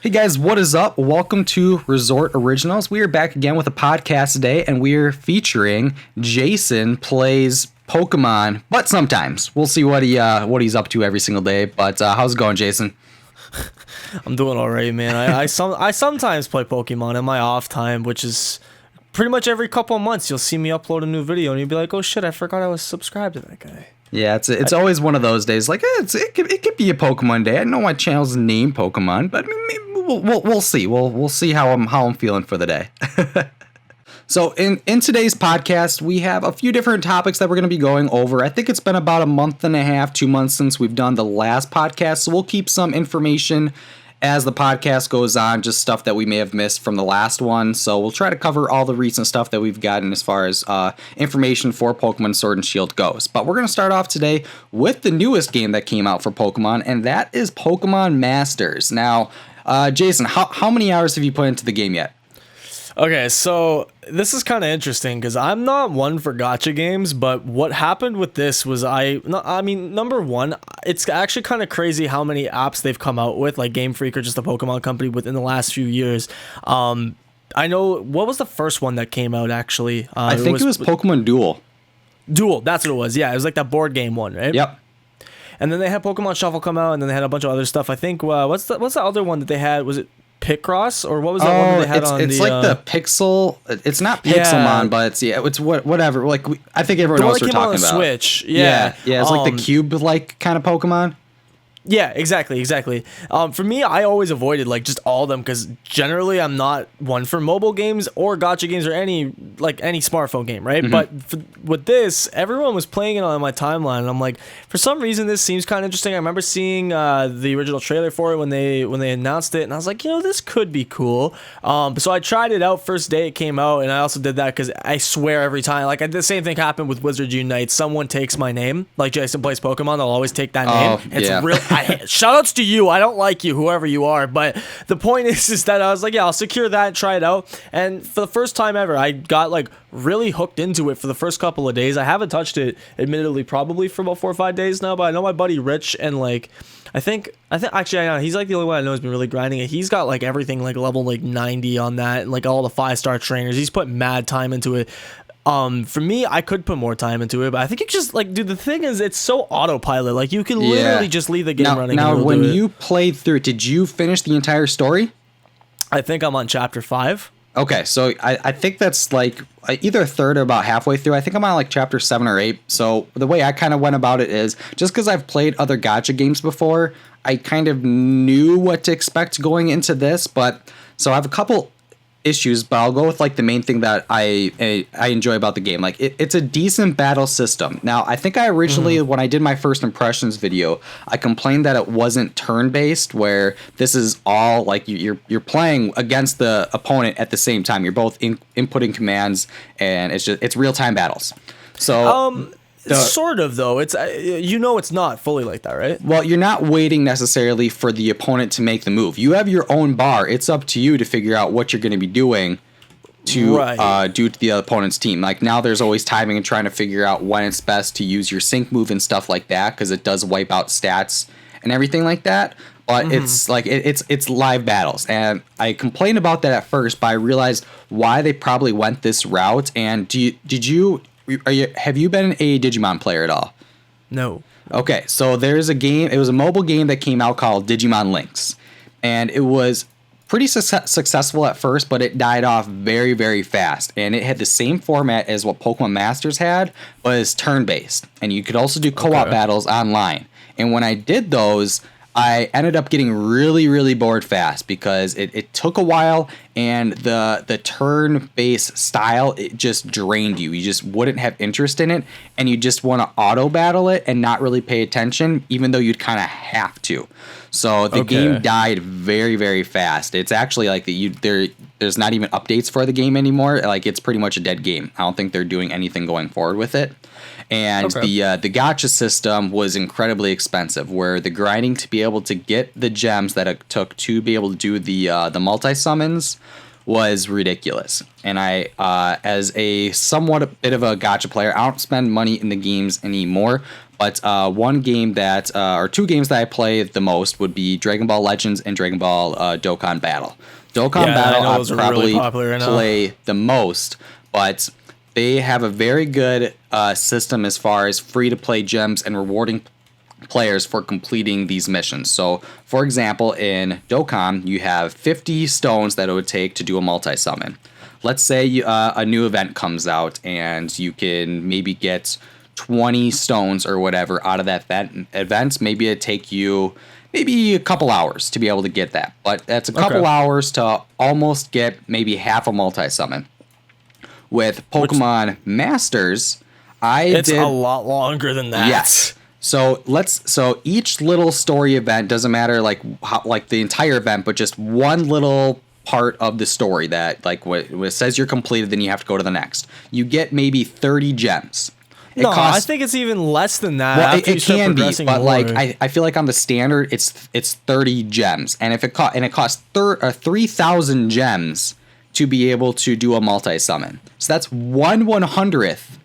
Hey guys, what is up? Welcome to Resort Originals. We are back again with a podcast today, and we are featuring Jason Plays Pokemon, but sometimes. We'll see what he's up to every single day. But how's it going, Jason? I'm doing all right, man. I sometimes play Pokemon in my off time, which is pretty much every couple of months. You'll see me upload a new video, and you'll be like, "Oh shit, I forgot I was subscribed to that guy." Yeah, it's always one of those days. Like it could be a Pokemon day. I know my channel's named Pokemon, but maybe we'll see. We'll see how I'm feeling for the day. So in today's podcast, we have a few different topics that we're going to be going over. I think it's been about a month and a half, 2 months since we've done the last podcast, so we'll keep some information as the podcast goes on, just stuff that we may have missed from the last one. So we'll try to cover all the recent stuff that we've gotten as far as information for Pokemon Sword and Shield goes. But we're going to start off today with the newest game that came out for Pokemon, and that is Pokemon Masters. Now, Jason, how many hours have you put into the game yet? Okay, so this is kind of interesting because I'm not one for gacha games, but what happened with this was number one, it's actually kind of crazy how many apps they've come out with, like Game Freak or just a Pokemon company within the last few years. I know, what was the first one that came out actually? I think it was Pokemon Duel. Duel, that's what it was. Yeah, it was like that board game one, right? Yep. And then they had Pokemon Shuffle come out, and then they had a bunch of other stuff. I think what's the other one that they had? Was it Picross, or what was that one that they had on it's like the Pixel. It's not Pixelmon, but it's whatever. Like I think everyone knows what we're talking about. Switch, yeah. It's like the cube like kind of Pokemon. Yeah, exactly. For me, I always avoided like just all of them because generally I'm not one for mobile games or gacha games or any smartphone game, right? Mm-hmm. But with this, everyone was playing it on my timeline, and I'm like, for some reason, this seems kind of interesting. I remember seeing the original trailer for it when they announced it, and I was like, this could be cool. So I tried it out first day it came out, and I also did that because I swear every time, like the same thing happened with Wizards Unite. Someone takes my name, like Jason Plays Pokemon, they'll always take that name. It's real. Shoutouts to you. I don't like you, whoever you are, but the point is that I was like, I'll secure that, try it out, and for the first time ever, I got like really hooked into it for the first couple of days. I haven't touched it, admittedly, probably for about 4 or 5 days now, but I know my buddy Rich, and like I think actually I know he's like the only one I know who's been really grinding it. He's got like everything like level like 90 on that, and like all the 5-star trainers. He's put mad time into it. For me, I could put more time into it, but I think it's just like, dude, the thing is, it's so autopilot. Like you can literally just leave the game running. Now, when you played through it, did you finish the entire story? I think I'm on chapter 5. Okay, so I think that's like either a third or about halfway through. I think I'm on like chapter 7 or 8. So the way I kind of went about it is just because I've played other gacha games before, I kind of knew what to expect going into this. But so I have a couple issues, but I'll go with like the main thing that I enjoy about the game. Like it's a decent battle system. Now, I think I originally, when I did my first impressions video, I complained that it wasn't turn-based, where this is all like you're playing against the opponent at the same time. You're both inputting commands, and it's real-time battles. So sort of, though. It's it's not fully like that, right? Well, you're not waiting necessarily for the opponent to make the move. You have your own bar. It's up to you to figure out what you're going to be doing to do to the opponent's team. Like now there's always timing and trying to figure out when it's best to use your sync move and stuff like that, because it does wipe out stats and everything like that. But it's like it's live battles, and I complained about that at first, but I realized why they probably went this route. And have you been a Digimon player at all? No. Okay, so there's a game. It was a mobile game that came out called Digimon Links, and it was pretty successful at first, but it died off very, very fast. And it had the same format as what Pokemon Masters had, but it's turn-based, and you could also do co-op battles online. And when I did those, I ended up getting really, really bored fast because it took a while, and the turn-based style, it just drained you. You just wouldn't have interest in it, and you just want to auto-battle it and not really pay attention, even though you'd kind of have to. So the game died very, very fast. It's actually like there's not even updates for the game anymore. Like it's pretty much a dead game. I don't think they're doing anything going forward with it. And the gacha system was incredibly expensive, where the grinding to be able to get the gems that it took to be able to do the multi summons was ridiculous. And I, as a somewhat a bit of a gacha player, I don't spend money in the games anymore. But one game that, or two games that I play the most would be Dragon Ball Legends and Dragon Ball Dokkan Battle. Dokkan Battle I probably really play the most, but they have a very good system as far as free-to-play gems and rewarding players for completing these missions. So, for example, in Dokkan, you have 50 stones that it would take to do a multi-summon. Let's say a new event comes out and you can maybe get 20 stones or whatever out of that event. Maybe it'd take you maybe a couple hours to be able to get that. But that's a couple hours to almost get maybe half a multi-summon. With Pokemon Masters, it's a lot longer than that. Yes. So each little story event doesn't matter like the entire event, but just one little part of the story that like when it says you're completed, then you have to go to the next. You get maybe 30 gems. I think it's even less than that. Well, it can be, but more. Like I feel like on the standard, it's 30 gems, and if it costs 3,000 gems to be able to do a multi-summon. So that's 1/100th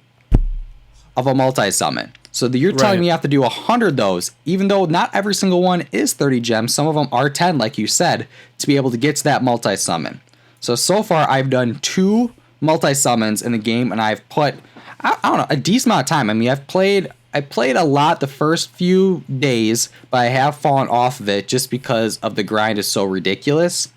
of a multi-summon. So you're telling me you have to do 100 of those, even though not every single one is 30 gems. Some of them are 10, like you said, to be able to get to that multi-summon. So far, I've done 2 multi-summons in the game, and I've put, I don't know, a decent amount of time. I mean, I played a lot the first few days, but I have fallen off of it just because of the grind is so ridiculous.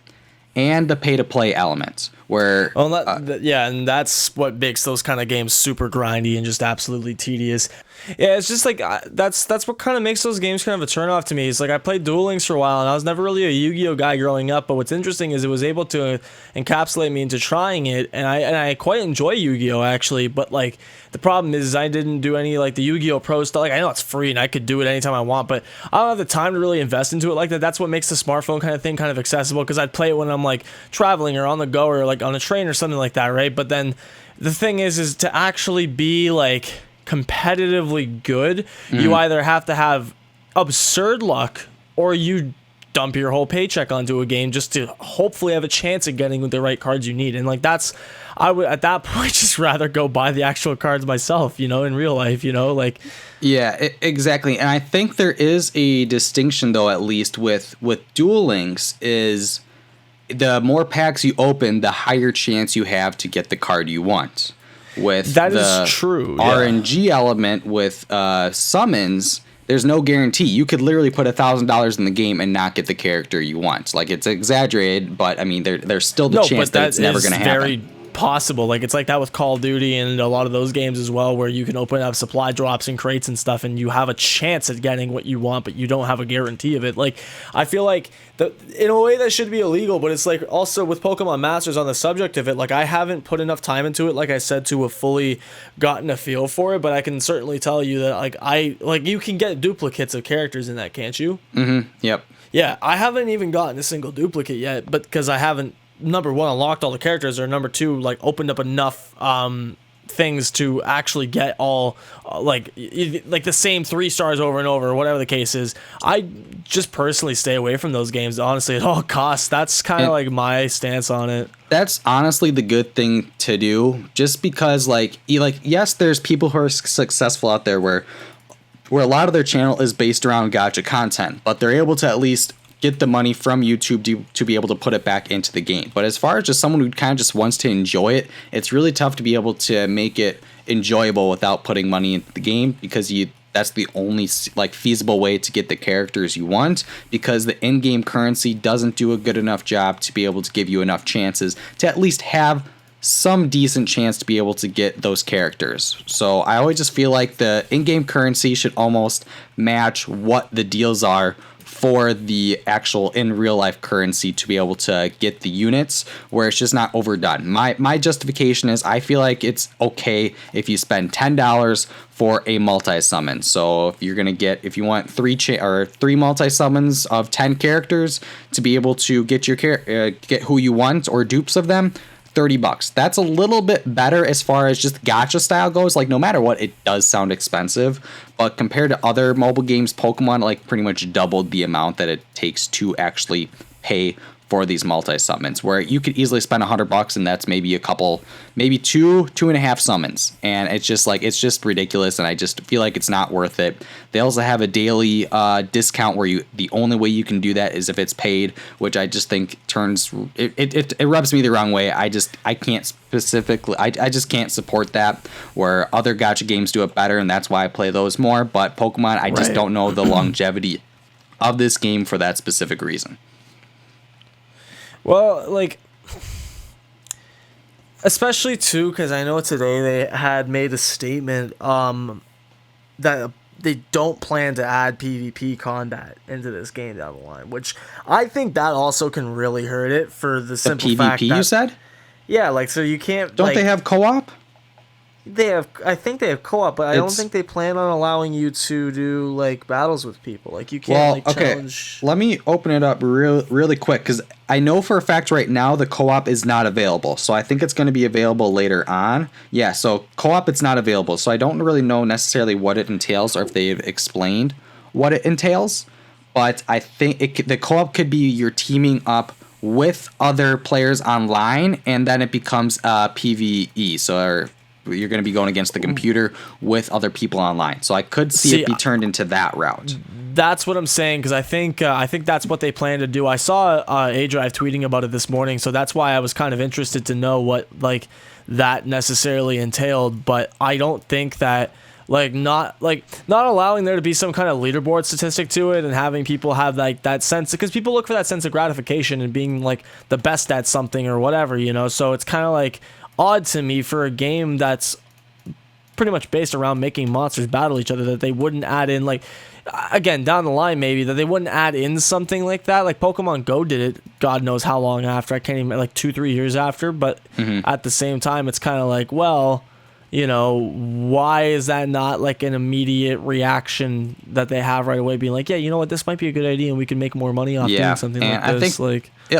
And the pay-to-play element, where... and that's what makes those kind of games super grindy and just absolutely tedious. Yeah, it's just like, that's what kind of makes those games kind of a turn-off to me. It's like, I played Duel Links for a while, and I was never really a Yu-Gi-Oh guy growing up, but what's interesting is it was able to encapsulate me into trying it, and I quite enjoy Yu-Gi-Oh, actually, but, like, the problem is I didn't do any, like, the Yu-Gi-Oh Pro stuff. Like, I know it's free, and I could do it anytime I want, but I don't have the time to really invest into it like that. That's what makes the smartphone kind of thing kind of accessible, because I'd play it when I'm, like, traveling or on the go or, like, on a train or something like that, right? But then the thing is to actually be, like, competitively good, you either have to have absurd luck or you dump your whole paycheck onto a game just to hopefully have a chance at getting the right cards you need. And like I would at that point just rather go buy the actual cards myself, in real life, like. Yeah, exactly. And I think there is a distinction though, at least with Duel Links, is the more packs you open, the higher chance you have to get the card you want. With that is true. RNG element with summons, there's no guarantee. You could literally put $1,000 in the game and not get the character you want. Like, it's exaggerated, but I mean, there's still the chance that it's never going to happen. Very possible. Like, it's like that with Call of Duty and a lot of those games as well, where you can open up supply drops and crates and stuff, and you have a chance at getting what you want, but you don't have a guarantee of it. Like, I feel like in a way that should be illegal, but it's like also with Pokemon Masters, on the subject of it, like, I haven't put enough time into it, like I said, to have fully gotten a feel for it, but I can certainly tell you that you can get duplicates of characters in that, can't you? Mm-hmm. Yep. Yeah, I haven't even gotten a single duplicate yet, but because I haven't, number one, unlocked all the characters, or number two, like, opened up enough things to actually get all like the same 3 stars over and over, or whatever the case is. I just personally stay away from those games, honestly, at all costs. That's kind of like my stance on it. That's honestly the good thing to do, just because yes, there's people who are successful out there where a lot of their channel is based around gacha content, but they're able to at least get the money from YouTube to be able to put it back into the game. But as far as just someone who kind of just wants to enjoy it, it's really tough to be able to make it enjoyable without putting money into the game, because that's the only feasible way to get the characters you want, because the in-game currency doesn't do a good enough job to be able to give you enough chances to at least have some decent chance to be able to get those characters. So I always just feel like the in-game currency should almost match what the deals are for the actual in real life currency to be able to get the units, where it's just not overdone. My justification is I feel like it's okay if you spend $10 for a multi-summon. So if you want 3 multi-summons of 10 characters to be able to get get who you want or dupes of them, $30. That's a little bit better as far as just gacha style goes. Like, no matter what, it does sound expensive, but compared to other mobile games, Pokemon pretty much doubled the amount that it takes to actually pay for these multi summons, where you could easily spend $100 and that's maybe a couple, maybe two and a half summons, and it's just ridiculous, and I just feel like it's not worth it. They also have a daily discount where the only way you can do that is if it's paid, which I just think turns it rubs me the wrong way. I can't specifically, I just can't support that, where other gacha games do it better, and that's why I play those more. But Pokemon, I just don't know the longevity of this game for that specific reason. Well, like, especially too, because I know today they had made a statement that they don't plan to add PvP combat into this game down the line, which I think that also can really hurt it for the simple fact that... PvP, you said? Yeah, like, so you can't... Don't they have co-op? I think they have co-op, but I don't think they plan on allowing you to do, like, battles with people. Like, you can't, challenge... Let me open it up really quick, because I know for a fact right now the co-op is not available. So I think it's going to be available later on. Yeah, so co-op, it's not available. So I don't really know necessarily what it entails, or if they've explained what it entails. But I think the co-op could be you're teaming up with other players online, and then it becomes PvE. So you're going to be going against the computer with other people online. So I could see it be turned into that route. That's what I'm saying, because I think that's what they plan to do. I saw A-Drive tweeting about it this morning, so that's why I was kind of interested to know what like that necessarily entailed. But I don't think that not allowing there to be some kind of leaderboard statistic to it and having people have like that sense, because people look for that sense of gratification and being like the best at something or whatever, you know. So it's kind of like odd to me for a game that's pretty much based around making monsters battle each other that they wouldn't add in, like, again, down the line maybe, that they wouldn't add in something like that. Like Pokemon Go did it God knows how long after. I can't even, like 2-3 years after. But at the same time, it's kind of like, well, you know, why is that not like an immediate reaction that they have right away, being like, yeah, you know what, this might be a good idea and we can make more money off doing something like this.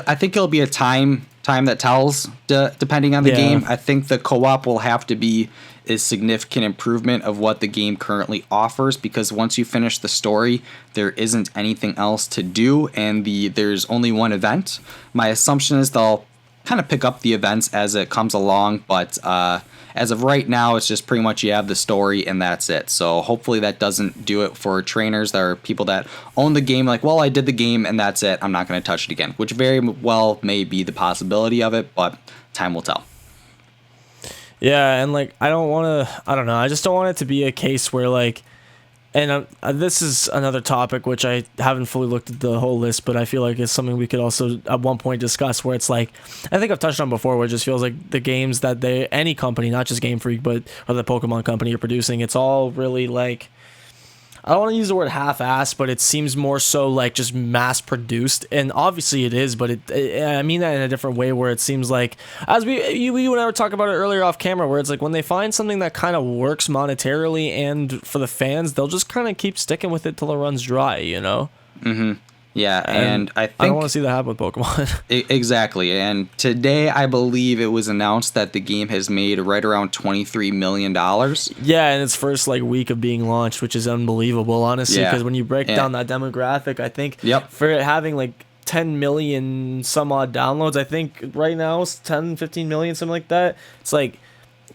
I think it'll be a time that tells, depending on the game. I think the co-op will have to be a significant improvement of what the game currently offers, because once you finish the story, there isn't anything else to do, and there's only one event. My assumption is they'll kind of pick up the events as it comes along, but as of right now, it's just pretty much you have the story and that's it. So hopefully that doesn't do it for trainers. There are people that own the game like, well, I did the game and that's it, I'm not going to touch it again, which very well may be the possibility of it, but time will tell. Yeah, and like I don't know, I just don't want it to be a case where like, and this is another topic which I haven't fully looked at the whole list, but I feel like it's something we could also at one point discuss, where it's like, I think I've touched on before, where it just feels like the games that any company, not just Game Freak, but or the Pokemon company are producing, it's all really like, I don't want to use the word half-assed, but it seems more so like just mass-produced, and obviously it is, but I mean that in a different way, where it seems like, as you and I were talking about it earlier off camera, where it's like when they find something that kind of works monetarily and for the fans, they'll just kind of keep sticking with it till it runs dry, you know? Mm-hmm. Yeah, and I think... I don't want to see that happen with Pokemon. Exactly, and today I believe it was announced that the game has made right around $23 million. Yeah, in its first like week of being launched, which is unbelievable, honestly, because when you break down that demographic, I think for it having like 10 million some odd downloads, I think right now it's 10, 15 million, something like that. It's like...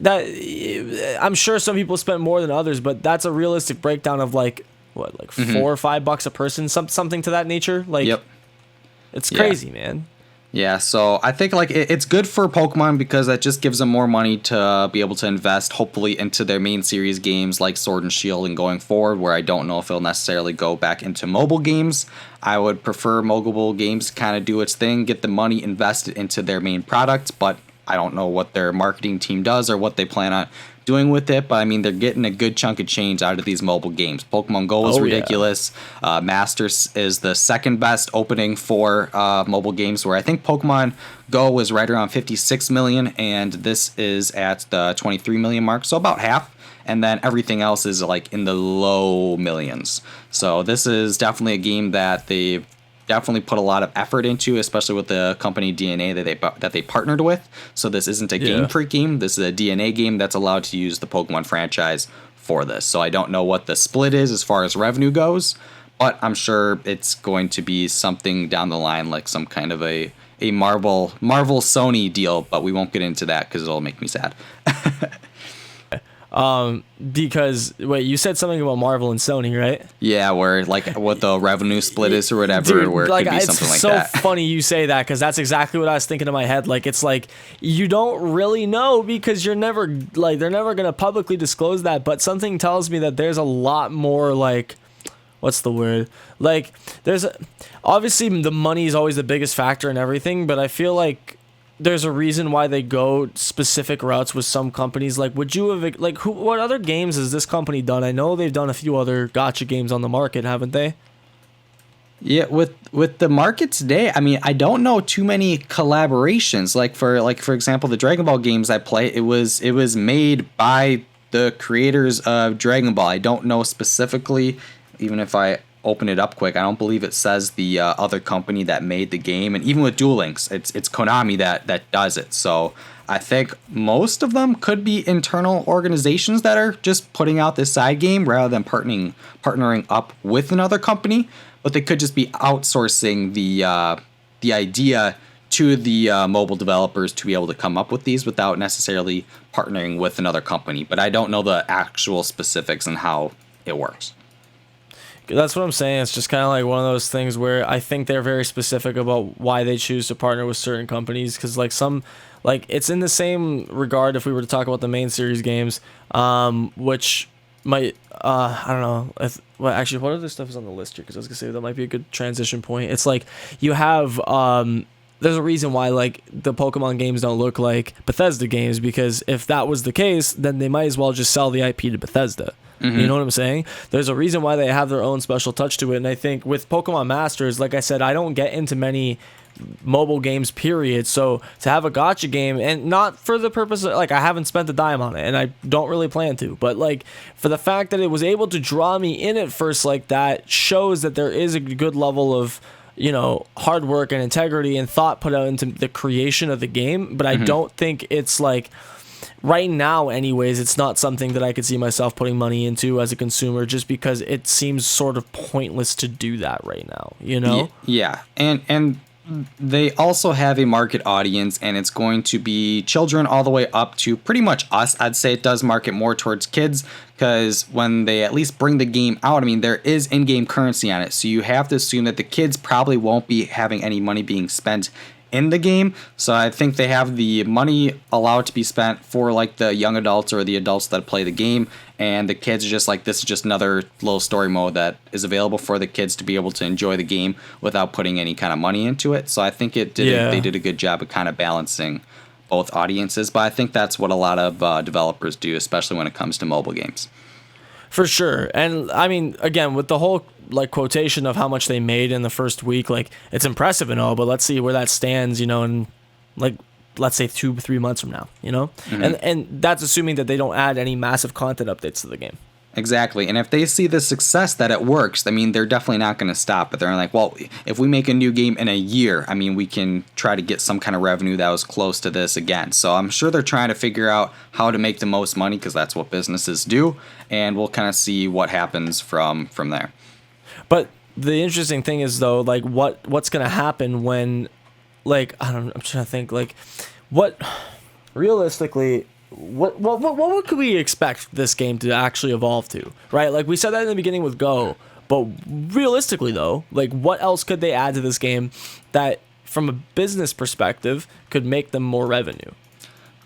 that. I'm sure some people spent more than others, but that's a realistic breakdown of like... what, like $4 or $5 a person, something to that nature. Like, it's crazy, man. Yeah, so I think like it's good for Pokemon, because that just gives them more money to be able to invest, hopefully, into their main series games like Sword and Shield and going forward, where I don't know if it'll necessarily go back into mobile games. I would prefer mobile games to kind of do its thing, get the money invested into their main product, but I don't know what their marketing team does or what they plan on doing with it, but I mean, they're getting a good chunk of change out of these mobile games. Pokemon Go is ridiculous. Masters is the second best opening for mobile games, where I think Pokemon Go was right around 56 million, and this is at the 23 million mark, so about half. And then everything else is like in the low millions. So this is definitely a game that they've definitely put a lot of effort into, especially with the company DNA that they partnered with. So this isn't a Game Freak game. This is a DNA game that's allowed to use the Pokemon franchise for this. So I don't know what the split is as far as revenue goes, But I'm sure it's going to be something down the line, like some kind of a Marvel Sony deal, but we won't get into that because it'll make me sad. Because wait, you said something about Marvel and Sony, right? Yeah, where like what the revenue split is or whatever, where it could be something like that. It's so funny you say that because that's exactly what I was thinking in my head. Like it's like you don't really know because you're never like they're never gonna publicly disclose that, but something tells me that there's a lot more like what's the word? Like obviously the money is always the biggest factor in everything, but I feel like there's a reason why they go specific routes with some companies. Like, would you have what other games has this company done? I know they've done a few other gacha games on the market, haven't they? Yeah, with the market today, I mean, I don't know too many collaborations. Like for example, the Dragon Ball games I play, it was made by the creators of Dragon Ball. I don't know specifically, even if I open it up quick, I don't believe it says the other company that made the game. And even with Duel Links, it's Konami that does it. So I think most of them could be internal organizations that are just putting out this side game rather than partnering up with another company. But they could just be outsourcing the idea to the mobile developers to be able to come up with these without necessarily partnering with another company. But I don't know the actual specifics and how it works. That's what I'm saying. It's just kind of like one of those things where I think they're very specific about why they choose to partner with certain companies. Because it's in the same regard if we were to talk about the main series games, which might, I don't know. Actually, what other stuff is on the list here? Because I was going to say that might be a good transition point. It's like you have, there's a reason why like the Pokemon games don't look like Bethesda games, because if that was the case, then they might as well just sell the IP to Bethesda. Mm-hmm. You know what I'm saying? There's a reason why they have their own special touch to it. And I think with Pokemon Masters, like I said, I don't get into many mobile games, period. So to have a gacha game, and not for the purpose of, like, I haven't spent a dime on it and I don't really plan to, but like for the fact that it was able to draw me in at first like that shows that there is a good level of, you know, hard work and integrity and thought put out into the creation of the game. But I don't think it's like, right now anyways, it's not something that I could see myself putting money into as a consumer, just because it seems sort of pointless to do that right now, you know? Yeah. And they also have a market audience, and it's going to be children all the way up to pretty much us. I'd say it does market more towards kids, because when they at least bring the game out, I mean, there is in-game currency on it. So you have to assume that the kids probably won't be having any money being spent in the game. So I think they have the money allowed to be spent for like the young adults or the adults that play the game, and the kids are just like, this is just another little story mode that is available for the kids to be able to enjoy the game without putting any kind of money into it. So I think they did a good job of kind of balancing both audiences, but I think that's what a lot of developers do, especially when it comes to mobile games. For sure. And I mean, again, with the whole like quotation of how much they made in the first week, like it's impressive and all, but let's see where that stands, you know, in like, let's say 2-3 months from now, you know? And that's assuming that they don't add any massive content updates to the game. Exactly. And if they see the success that it works, I mean, they're definitely not going to stop. But they're like, well, if we make a new game in a year, I mean, we can try to get some kind of revenue that was close to this again. So I'm sure they're trying to figure out how to make the most money, because that's what businesses do. And we'll kind of see what happens from there. But the interesting thing is, though, like what's going to happen when, like, I'm trying to think, like, what realistically, what could we expect this game to actually evolve to, right? Like we said that in the beginning with Go, but realistically though, like what else could they add to this game that from a business perspective could make them more revenue?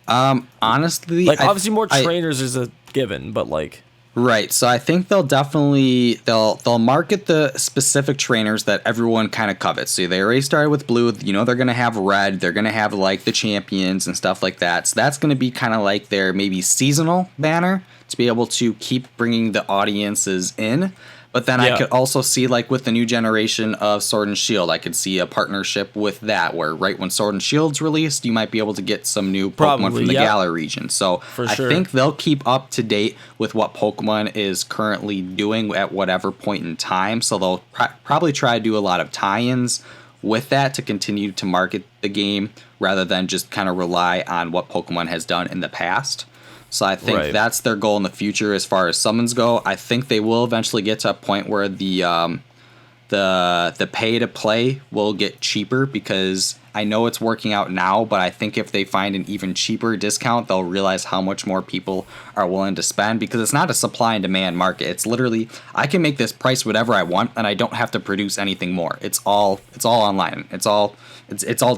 Honestly, like obviously more trainers is a given, but like, right. So I think they'll definitely they'll market the specific trainers that everyone kind of covets. So they already started with blue. You know, they're going to have red. They're going to have like the champions and stuff like that. So that's going to be kind of like their maybe seasonal banner to be able to keep bringing the audiences in. But then I could also see, like, with the new generation of Sword and Shield, I could see a partnership with that, where right when Sword and Shield's released, you might be able to get some new Pokemon from the Galar region. So I think they'll keep up to date with what Pokemon is currently doing at whatever point in time. So they'll probably try to do a lot of tie-ins with that to continue to market the game, rather than just kind of rely on what Pokemon has done in the past. So I think that's their goal in the future as far as summons go. I think they will eventually get to a point where the the pay to play will get cheaper, because I know it's working out now, but I think if they find an even cheaper discount, they'll realize how much more people are willing to spend, because it's not a supply and demand market. It's literally, I can make this price whatever I want and I don't have to produce anything more. It's all online. It's all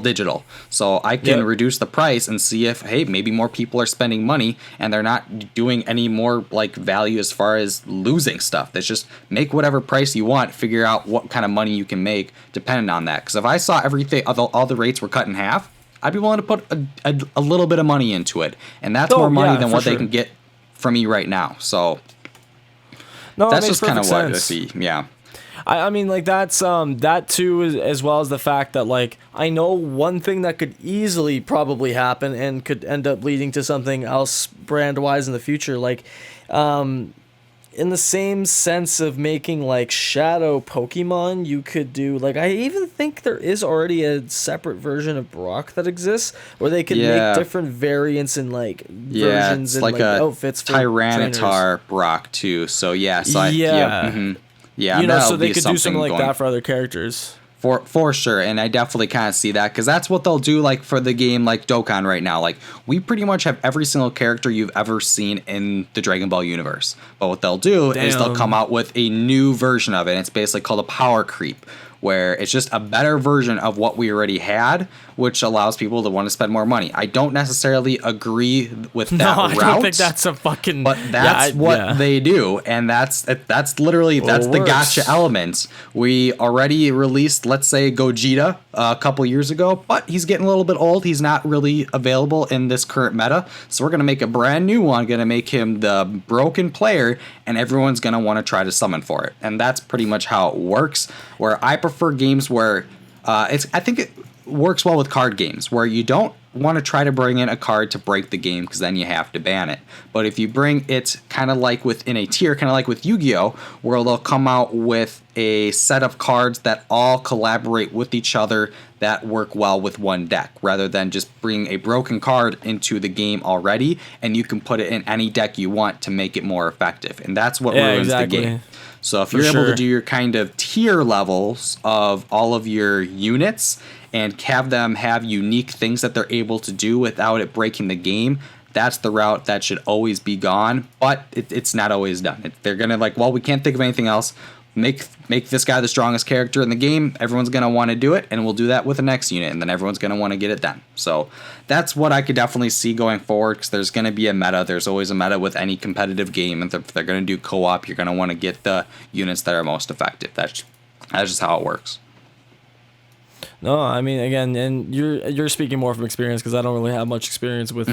digital. So I can reduce the price and see if, hey, maybe more people are spending money and they're not doing any more like value as far as losing stuff. That's just make whatever price you want, figure out what kind of money you can make depending on that. Because if I saw everything, all the rates were cut in half, I'd be willing to put a little bit of money into it. And that's more money than what they can get from me right now. So that's just kind of what I see. Yeah. I mean, like, that's that too, as well as the fact that, like, I know one thing that could easily probably happen and could end up leading to something else brand wise in the future, like, in the same sense of making like shadow Pokemon, you could do, like, I even think there is already a separate version of Brock that exists where they could make different variants and like versions and like outfits for Tyranitar trainers. Brock too. So yeah, you know, so they could do something like that for other characters. For sure, and I definitely kind of see that, because that's what they'll do, like, for the game like Dokkan right now. Like, we pretty much have every single character you've ever seen in the Dragon Ball universe. But what they'll do is they'll come out with a new version of it, and it's basically called a power creep, where it's just a better version of what we already had, which allows people to want to spend more money. I don't necessarily agree with that route. No, I don't think that's a fucking... But that's what they do, and that's literally, that's the gacha element. We already released, let's say, Gogeta a couple years ago, but he's getting a little bit old. He's not really available in this current meta, so we're going to make a brand new one, going to make him the broken player, and everyone's going to want to try to summon for it. And that's pretty much how it works, where I prefer games where I think it works well with card games, where you don't want to try to bring in a card to break the game, because then you have to ban it. But if you bring it kind of like within a tier, kind of like with Yu-Gi-Oh, where they'll come out with a set of cards that all collaborate with each other that work well with one deck, rather than just bring a broken card into the game already, and you can put it in any deck you want to make it more effective. And that's what ruins the game. So if you're able to do your kind of tier levels of all of your units and have them have unique things that they're able to do without it breaking the game, that's the route that should always be gone. But it's not always done. They're going to, like, well, we can't think of anything else. Make this guy the strongest character in the game. Everyone's going to want to do it, and we'll do that with the next unit, and then everyone's going to want to get it done. So that's what I could definitely see going forward, because there's going to be a meta. There's always a meta with any competitive game, and if they're going to do co-op, you're going to want to get the units that are most effective. That's just how it works. No, I mean, again, and you're speaking more from experience, because I don't really have much experience with...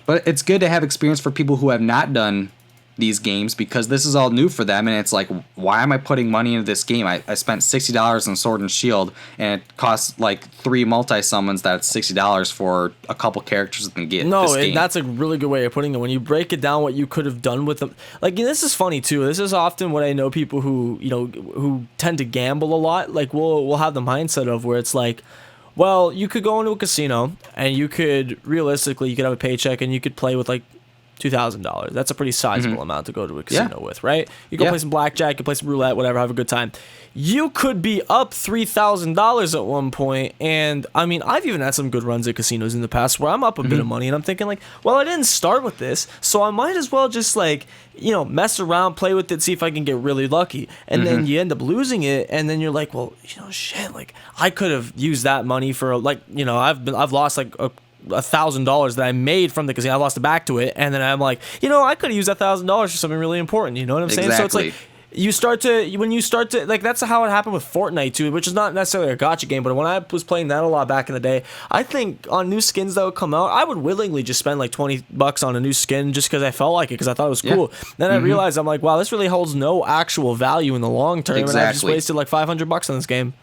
But it's good to have experience for people who have not done these games, because this is all new for them, and it's like, why am I putting money into this game? I spent $60 on Sword and Shield, and it costs like 3 multi-summons. That's $60 for a couple characters that can get this game. That's a really good way of putting it. When you break it down, what you could have done with them, like, this is funny too. This is often what I know people who, you know, who tend to gamble a lot, like, we'll have the mindset of where it's like, well, you could go into a casino and you could realistically, you could have a paycheck and you could play with like $2,000. That's a pretty sizable amount to go to a casino with, right? You go play some blackjack, you can play some roulette, whatever, have a good time. You could be up $3,000 at one point, and I mean, I've even had some good runs at casinos in the past where I'm up a bit of money, and I'm thinking like, well, I didn't start with this, so I might as well just, like, you know, mess around, play with it, see if I can get really lucky. And then you end up losing it, and then you're like, well, you know, shit, like, I could have used that money for, like, you know, I've lost like $1,000 that I made from the casino. I lost it back to it, and then I'm like, you know, I could have used $1,000 for something really important. You know what I'm saying? So it's like, when you start to, like, that's how it happened with Fortnite too, which is not necessarily a gacha game, but when I was playing that a lot back in the day, I think on new skins that would come out, I would willingly just spend like $20 on a new skin just because I felt like it, because I thought it was cool. Then I realized, I'm like, wow, this really holds no actual value in the long term, and I just wasted like $500 on this game.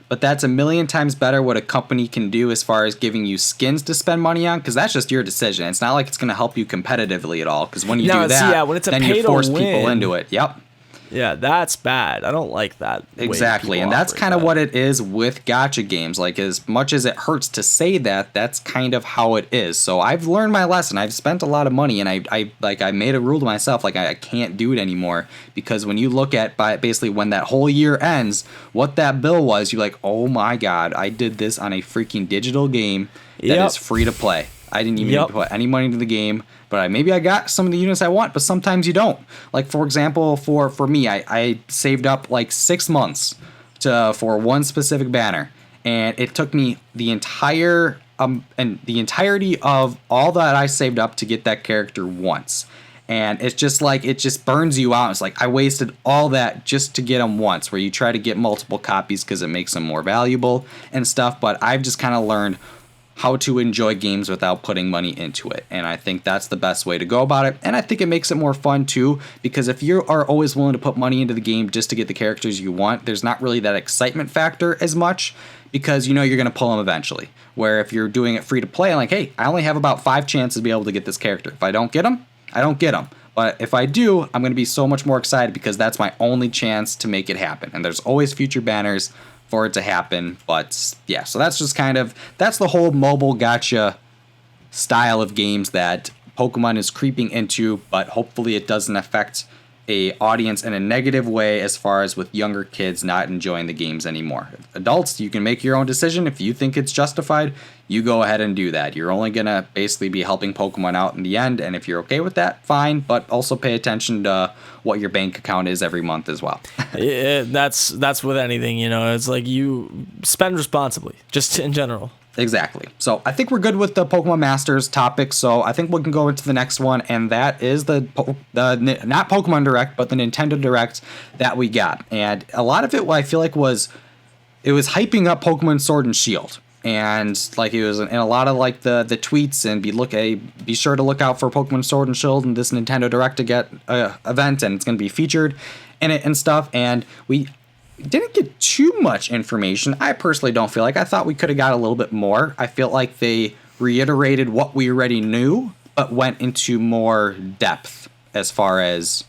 But that's a million times better what a company can do as far as giving you skins to spend money on, because that's just your decision. It's not like it's going to help you competitively at all, because when you do that, when it's a then pay you force to win, people into it. Yep. Yeah, that's bad. I don't like that. Exactly, and that's kind of what it is with gacha games. Like, as much as it hurts to say that, that's kind of how it is. So I've learned my lesson. I've spent a lot of money, and I made a rule to myself, like, I can't do it anymore, because when you look at basically when that whole year ends, what that bill was, you're like, oh my god, I did this on a freaking digital game that is free to play. I didn't even put any money into the game, but maybe I got some of the units I want, but sometimes you don't. Like, for example, for me, I saved up like 6 months for one specific banner, and it took me the entirety of all that I saved up to get that character once. And it's just like, it just burns you out. It's like, I wasted all that just to get them once, where you try to get multiple copies because it makes them more valuable and stuff. But I've just kind of learned how to enjoy games without putting money into it. And I think that's the best way to go about it. And I think it makes it more fun too, because if you are always willing to put money into the game just to get the characters you want, there's not really that excitement factor as much, because you know you're going to pull them eventually. Where if you're doing it free to play, like, hey, I only have about 5 chances to be able to get this character. If I don't get them, I don't get them. But if I do, I'm going to be so much more excited, because that's my only chance to make it happen. And there's always future banners for it to happen. But yeah, so that's just that's the whole mobile gacha style of games that Pokemon is creeping into, but hopefully it doesn't affect a audience in a negative way, as far as with younger kids not enjoying the games anymore. Adults, you can make your own decision. If you think it's justified, you go ahead and do that. You're only going to basically be helping Pokemon out in the end, and if you're okay with that, fine, but also pay attention to what your bank account is every month as well. Yeah, that's with anything, you know. It's like, you spend responsibly, just in general. Exactly. So I think we're good with the Pokemon Masters topic. So I think we can go into the next one, and that is the not Pokemon Direct, but the Nintendo Direct that we got. And a lot of it, I feel like, was hyping up Pokemon Sword and Shield. And like, it was in a lot of like the tweets, and be sure to look out for Pokemon Sword and Shield and this Nintendo Direct to get event, and it's going to be featured in it and stuff. And we didn't get too much information. I personally don't feel like. I thought we could have got a little bit more. I feel like they reiterated what we already knew, but went into more depth as far as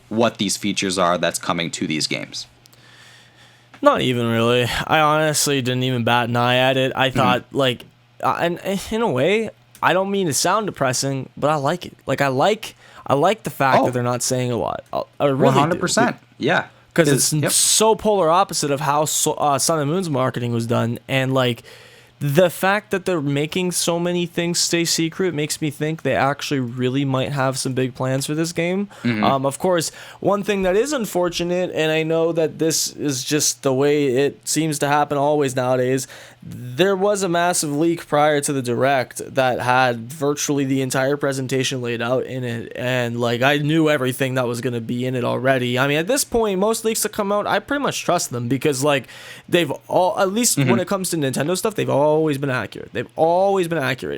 what these features are that's coming to these games. Not even really. I honestly didn't even bat an eye at it. I thought, like, and in a way, I don't mean to sound depressing, but I like it. Like, I like the fact that they're not saying a lot. I really 100%. Yeah. Because it's so polar opposite of how Sun and Moon's marketing was done. And, like, the fact that they're making so many things stay secret makes me think they actually really might have some big plans for this game. Of course, one thing that is unfortunate, and I know that this is just the way it seems to happen always nowadays, there was a massive leak prior to the Direct that had virtually the entire presentation laid out in it, and like, I knew everything that was going to be in it already. I mean, at this point, most leaks that come out, I pretty much trust them, because like, they've all, at least when it comes to Nintendo stuff, they've always been accurate.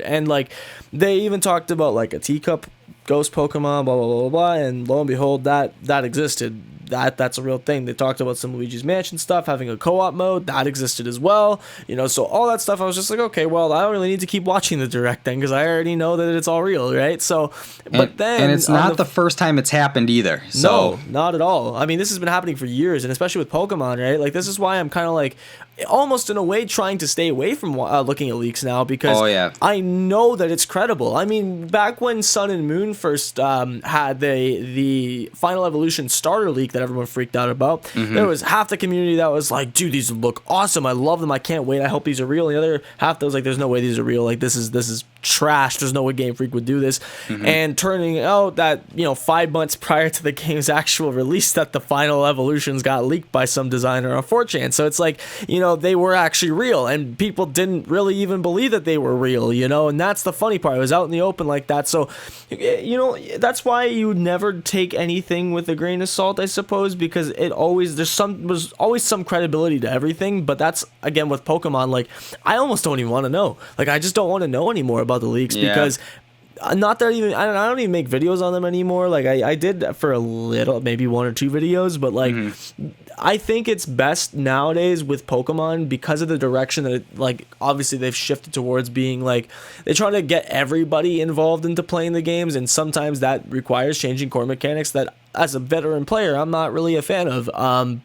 And like, they even talked about like a teacup ghost Pokemon, blah blah blah blah blah, and lo and behold, that existed. That's a real thing. They talked about some Luigi's Mansion stuff, having a co-op mode, that existed as well. You know, so all that stuff, I was just like, okay, well, I don't really need to keep watching the Direct then, because I already know that it's all real, right? So, and it's not the first time it's happened either. So. No, not at all. I mean, this has been happening for years, and especially with Pokemon, right? Like, this is why I'm kind of like, almost in a way, trying to stay away from looking at leaks now, because I know that it's credible. I mean, back when Sun and Moon first had the Final Evolution starter leak that everyone freaked out about, there was half the community that was like, dude, these look awesome, I love them, I can't wait, I hope these are real. And the other half that was like, there's no way these are real, like, this is trash, there's no way Game Freak would do this. And turning out that, you know, 5 months prior to the game's actual release, that the Final Evolutions got leaked by some designer on 4chan. So it's like, you know, they were actually real, and people didn't really even believe that they were real, you know. And that's the funny part, it was out in the open like that. So, you know, that's why you never take anything with a grain of salt, I suppose, because it always, was always some credibility to everything. But that's, again, with Pokemon, like, I almost don't even want to know. Like, I just don't want to know anymore about the leaks, because not that even I don't even make videos on them anymore. Like, I did for a little, maybe 1 or 2 videos, but like, I think it's best nowadays with Pokemon, because of the direction that it, like, obviously they've shifted towards being like, they try to get everybody involved into playing the games, and sometimes that requires changing core mechanics that as a veteran player, I'm not really a fan of.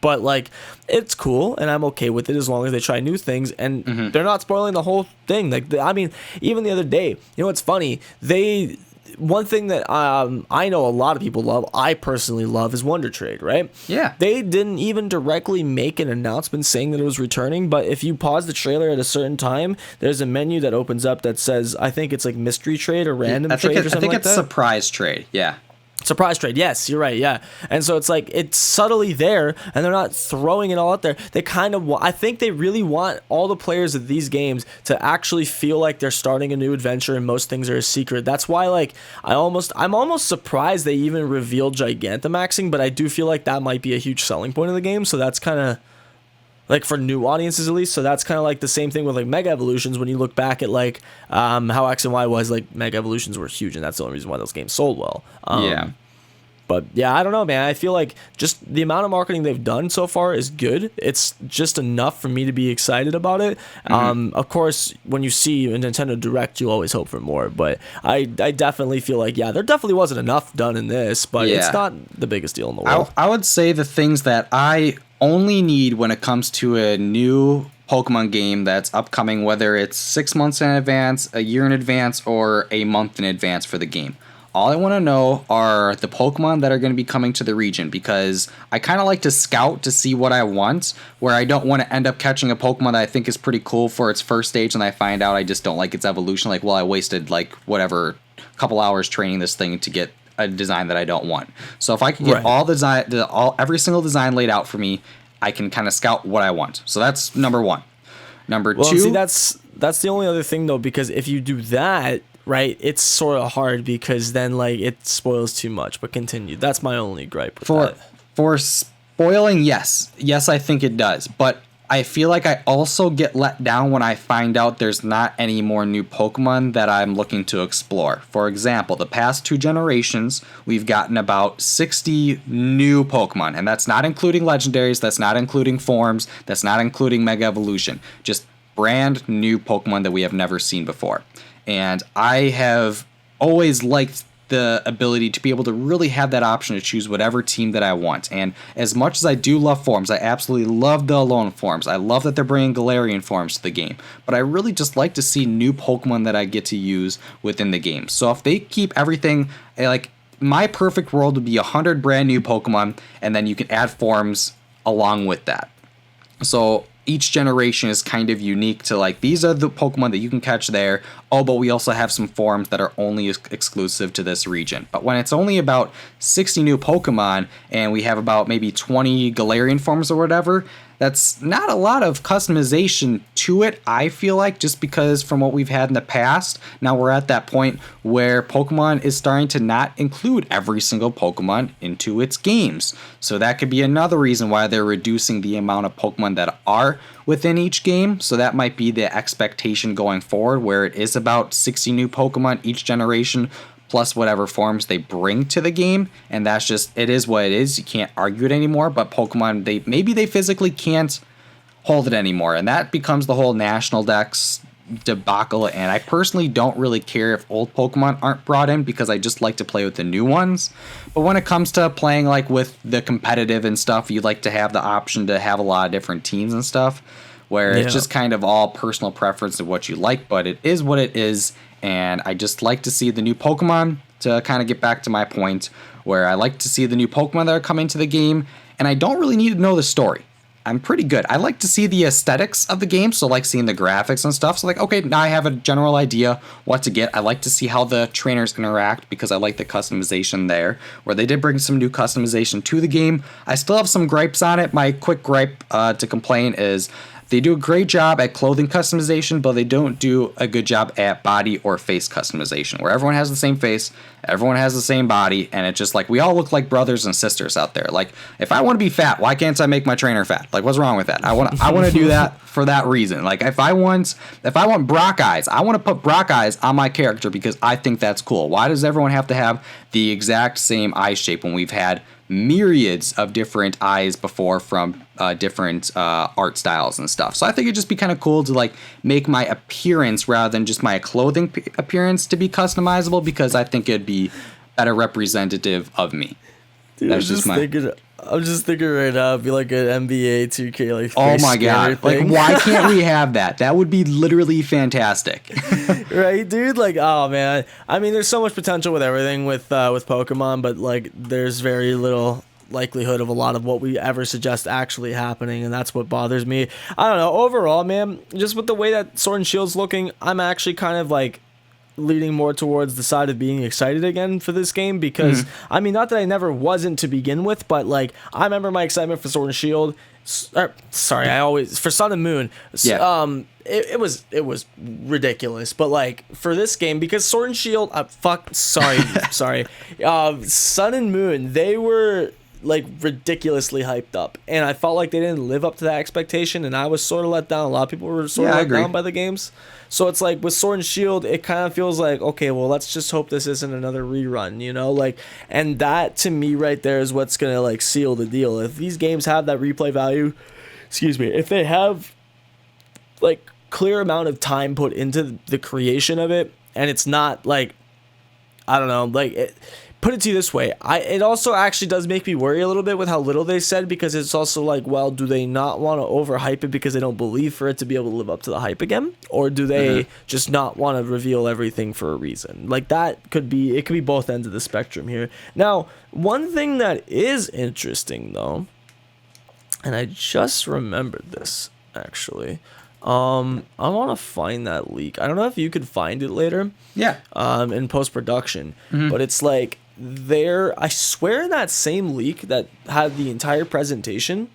But like, it's cool, and I'm okay with it as long as they try new things, and they're not spoiling the whole thing. Like, I mean, even the other day, you know what's funny? One thing that I know a lot of people love, I personally love, is Wonder Trade, right? Yeah. They didn't even directly make an announcement saying that it was returning, but if you pause the trailer at a certain time, there's a menu that opens up that says, I think it's like Mystery Trade or Random Trade or something like that. I think it's Surprise Trade, yeah. Surprise Trade, yes, you're right, yeah. And so it's like, it's subtly there, and they're not throwing it all out there. They kind of, I think they really want all the players of these games to actually feel like they're starting a new adventure, and most things are a secret. That's why, like, I'm almost surprised they even revealed Gigantamaxing, but I do feel like that might be a huge selling point of the game, so that's kind of, like, for new audiences at least. So that's kind of like the same thing with like Mega Evolutions. When you look back at like how X and Y was, like, Mega Evolutions were huge, and that's the only reason why those games sold well. Yeah. But yeah, I don't know, man. I feel like just the amount of marketing they've done so far is good. It's just enough for me to be excited about it. Of course, when you see a Nintendo Direct, you always hope for more. But I definitely feel like, yeah, there definitely wasn't enough done in this, but it's not the biggest deal in the world. I would say the things that I only need when it comes to a new Pokemon game that's upcoming, whether it's 6 months in advance, a year in advance, or a month in advance for the game. All I want to know are the Pokemon that are going to be coming to the region, because I kind of like to scout to see what I want, where I don't want to end up catching a Pokemon that I think is pretty cool for its first stage, and I find out I just don't like its evolution. Like, well, I wasted like whatever couple hours training this thing to get a design that I don't want. So if I can get every single design laid out for me, I can kind of scout what I want. So that's number one. Number two. See, that's the only other thing though, because if you do that, right, it's sort of hard, because then like it spoils too much. But continue. That's my only gripe with that. For spoiling, yes, I think it does. But I feel like I also get let down when I find out there's not any more new Pokemon that I'm looking to explore. For example, the past 2 generations, we've gotten about 60 new Pokemon, and that's not including legendaries, that's not including forms, that's not including Mega Evolution. Just brand new Pokemon that we have never seen before. And I have always liked the ability to be able to really have that option to choose whatever team that I want. And as much as I do love forms, I absolutely love the Alolan forms. I love that they're bringing Galarian forms to the game. But I really just like to see new Pokemon that I get to use within the game. So if they keep everything, like, my perfect world would be 100 brand new Pokemon, and then you can add forms along with that. So each generation is kind of unique to, like, these are the Pokemon that you can catch there. Oh, but we also have some forms that are only exclusive to this region. But when it's only about 60 new Pokemon and we have about maybe 20 Galarian forms or whatever, that's not a lot of customization to it, I feel like, just because from what we've had in the past, now we're at that point where Pokemon is starting to not include every single Pokemon into its games. So that could be another reason why they're reducing the amount of Pokemon that are within each game. So that might be the expectation going forward, where it is about 60 new Pokemon each generation, plus whatever forms they bring to the game, and that's just, it is what it is. You can't argue it anymore, but Pokemon, they physically can't hold it anymore, and that becomes the whole National Dex debacle. And I personally don't really care if old Pokemon aren't brought in, because I just like to play with the new ones. But when it comes to playing like with the competitive and stuff, you'd like to have the option to have a lot of different teams and stuff, where it's just kind of all personal preference of what you like, but it is what it is. And I just like to see the new Pokemon, to kind of get back to my point, where I like to see the new Pokemon that are coming to the game, and I don't really need to know the story. I'm pretty good. I like to see the aesthetics of the game, so like seeing the graphics and stuff. So like, okay, now I have a general idea what to get. I like to see how the trainers interact, because I like the customization there, where they did bring some new customization to the game. I still have some gripes on it. My quick gripe to complain is they do a great job at clothing customization, but they don't do a good job at body or face customization, where everyone has the same face, everyone has the same body, and it's just like we all look like brothers and sisters out there. Like, if I want to be fat, why can't I make my trainer fat? Like, what's wrong with that? I want to do that for that reason. Like, if I want Brock eyes, I want to put Brock eyes on my character, because I think that's cool. Why does everyone have to have the exact same eye shape when we've had myriads of different eyes before from different art styles and stuff? So I think it'd just be kind of cool to like make my appearance rather than just my clothing appearance to be customizable, because I think it'd be better representative of me. Dude, That's just my. I'm just thinking right now, it'd be like an NBA 2K like. Oh my god! Thing. Like, why can't we have that? That would be literally fantastic. Right, dude? Like, oh man. I mean, there's so much potential with everything with Pokemon, but like, there's very little likelihood of a lot of what we ever suggest actually happening, and that's what bothers me. I don't know. Overall, man, just with the way that Sword and Shield's looking, I'm actually kind of like leaning more towards the side of being excited again for this game because I mean, not that I never wasn't to begin with, but like I remember my excitement for Sword and Shield. Sorry, I always for Sun and Moon. Yeah. It was ridiculous, but like for this game because Sword and Shield, sorry, Sun and Moon, they were like ridiculously hyped up, and I felt like they didn't live up to that expectation, and I was sort of let down. A lot of people were sort of let down by the games. So it's like with Sword and Shield, it kind of feels like, okay, well, let's just hope this isn't another rerun, you know? Like, and that to me right there is what's gonna like seal the deal. If these games have that replay value, if they have like clear amount of time put into the creation of it, and it's not like, I don't know, like put it to you this way, it also actually does make me worry a little bit with how little they said, because it's also like, well, do they not want to overhype it because they don't believe for it to be able to live up to the hype again, or do they just not want to reveal everything for a reason? Like that could be both ends of the spectrum here. Now, one thing that is interesting though, and I just remembered this actually. I want to find that leak. I don't know if you could find it later. Yeah. In post-production, but it's like I swear in that same leak that had the entire presentation.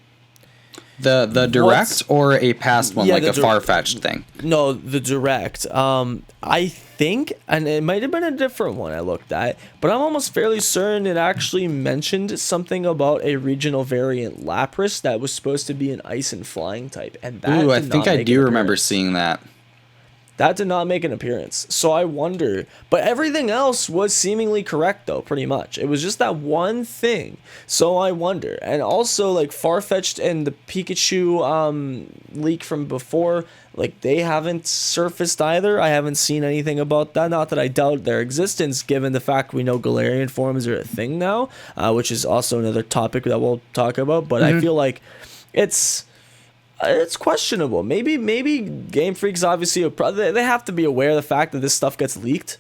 The direct or a past one, like a far-fetched thing? No, the direct. I think, and it might have been a different one I looked at, but I'm almost fairly certain it actually mentioned something about a regional variant Lapras that was supposed to be an ice and flying type. And that I think I do remember seeing that. That did not make an appearance. So I wonder. But everything else was seemingly correct, though, pretty much. It was just that one thing. So I wonder. And also, like, Farfetch'd and the Pikachu leak from before, like, they haven't surfaced either. I haven't seen anything about that. Not that I doubt their existence, given the fact we know Galarian Forms are a thing now, which is also another topic that we'll talk about. But I feel like it's questionable. Maybe Game Freak's obviously they have to be aware of the fact that this stuff gets leaked.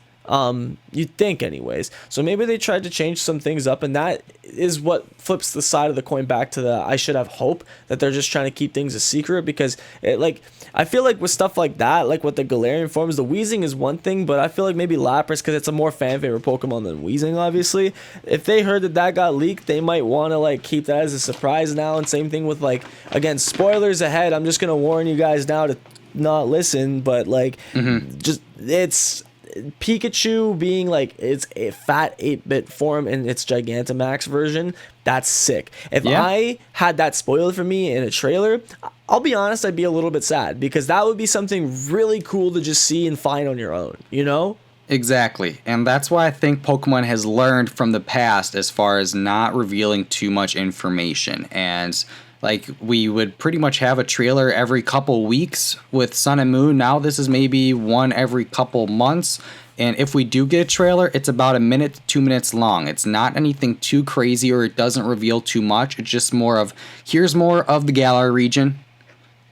You'd think anyways. So maybe they tried to change some things up, and that is what flips the side of the coin back to the I should have hope that they're just trying to keep things a secret, because I feel like with stuff like that, like with the Galarian Forms, the Weezing is one thing, but I feel like maybe Lapras, because it's a more fan favorite Pokemon than Weezing, obviously. If they heard that got leaked, they might want to like keep that as a surprise now. And same thing with, like, again, spoilers ahead. I'm just gonna warn you guys now to not listen, but like, just it's Pikachu being like it's a fat 8-bit form in its Gigantamax version. That's sick. If I had that spoiled for me in a trailer, I'll be honest, I'd be a little bit sad, because that would be something really cool to just see and find on your own, you know? Exactly. And that's why I think Pokemon has learned from the past as far as not revealing too much information. And like, we would pretty much have a trailer every couple weeks with Sun and Moon. Now this is maybe one every couple months. And if we do get a trailer, it's about 1 minute to 2 minutes long. It's not anything too crazy, or it doesn't reveal too much. It's just more of, here's more of the Galar region,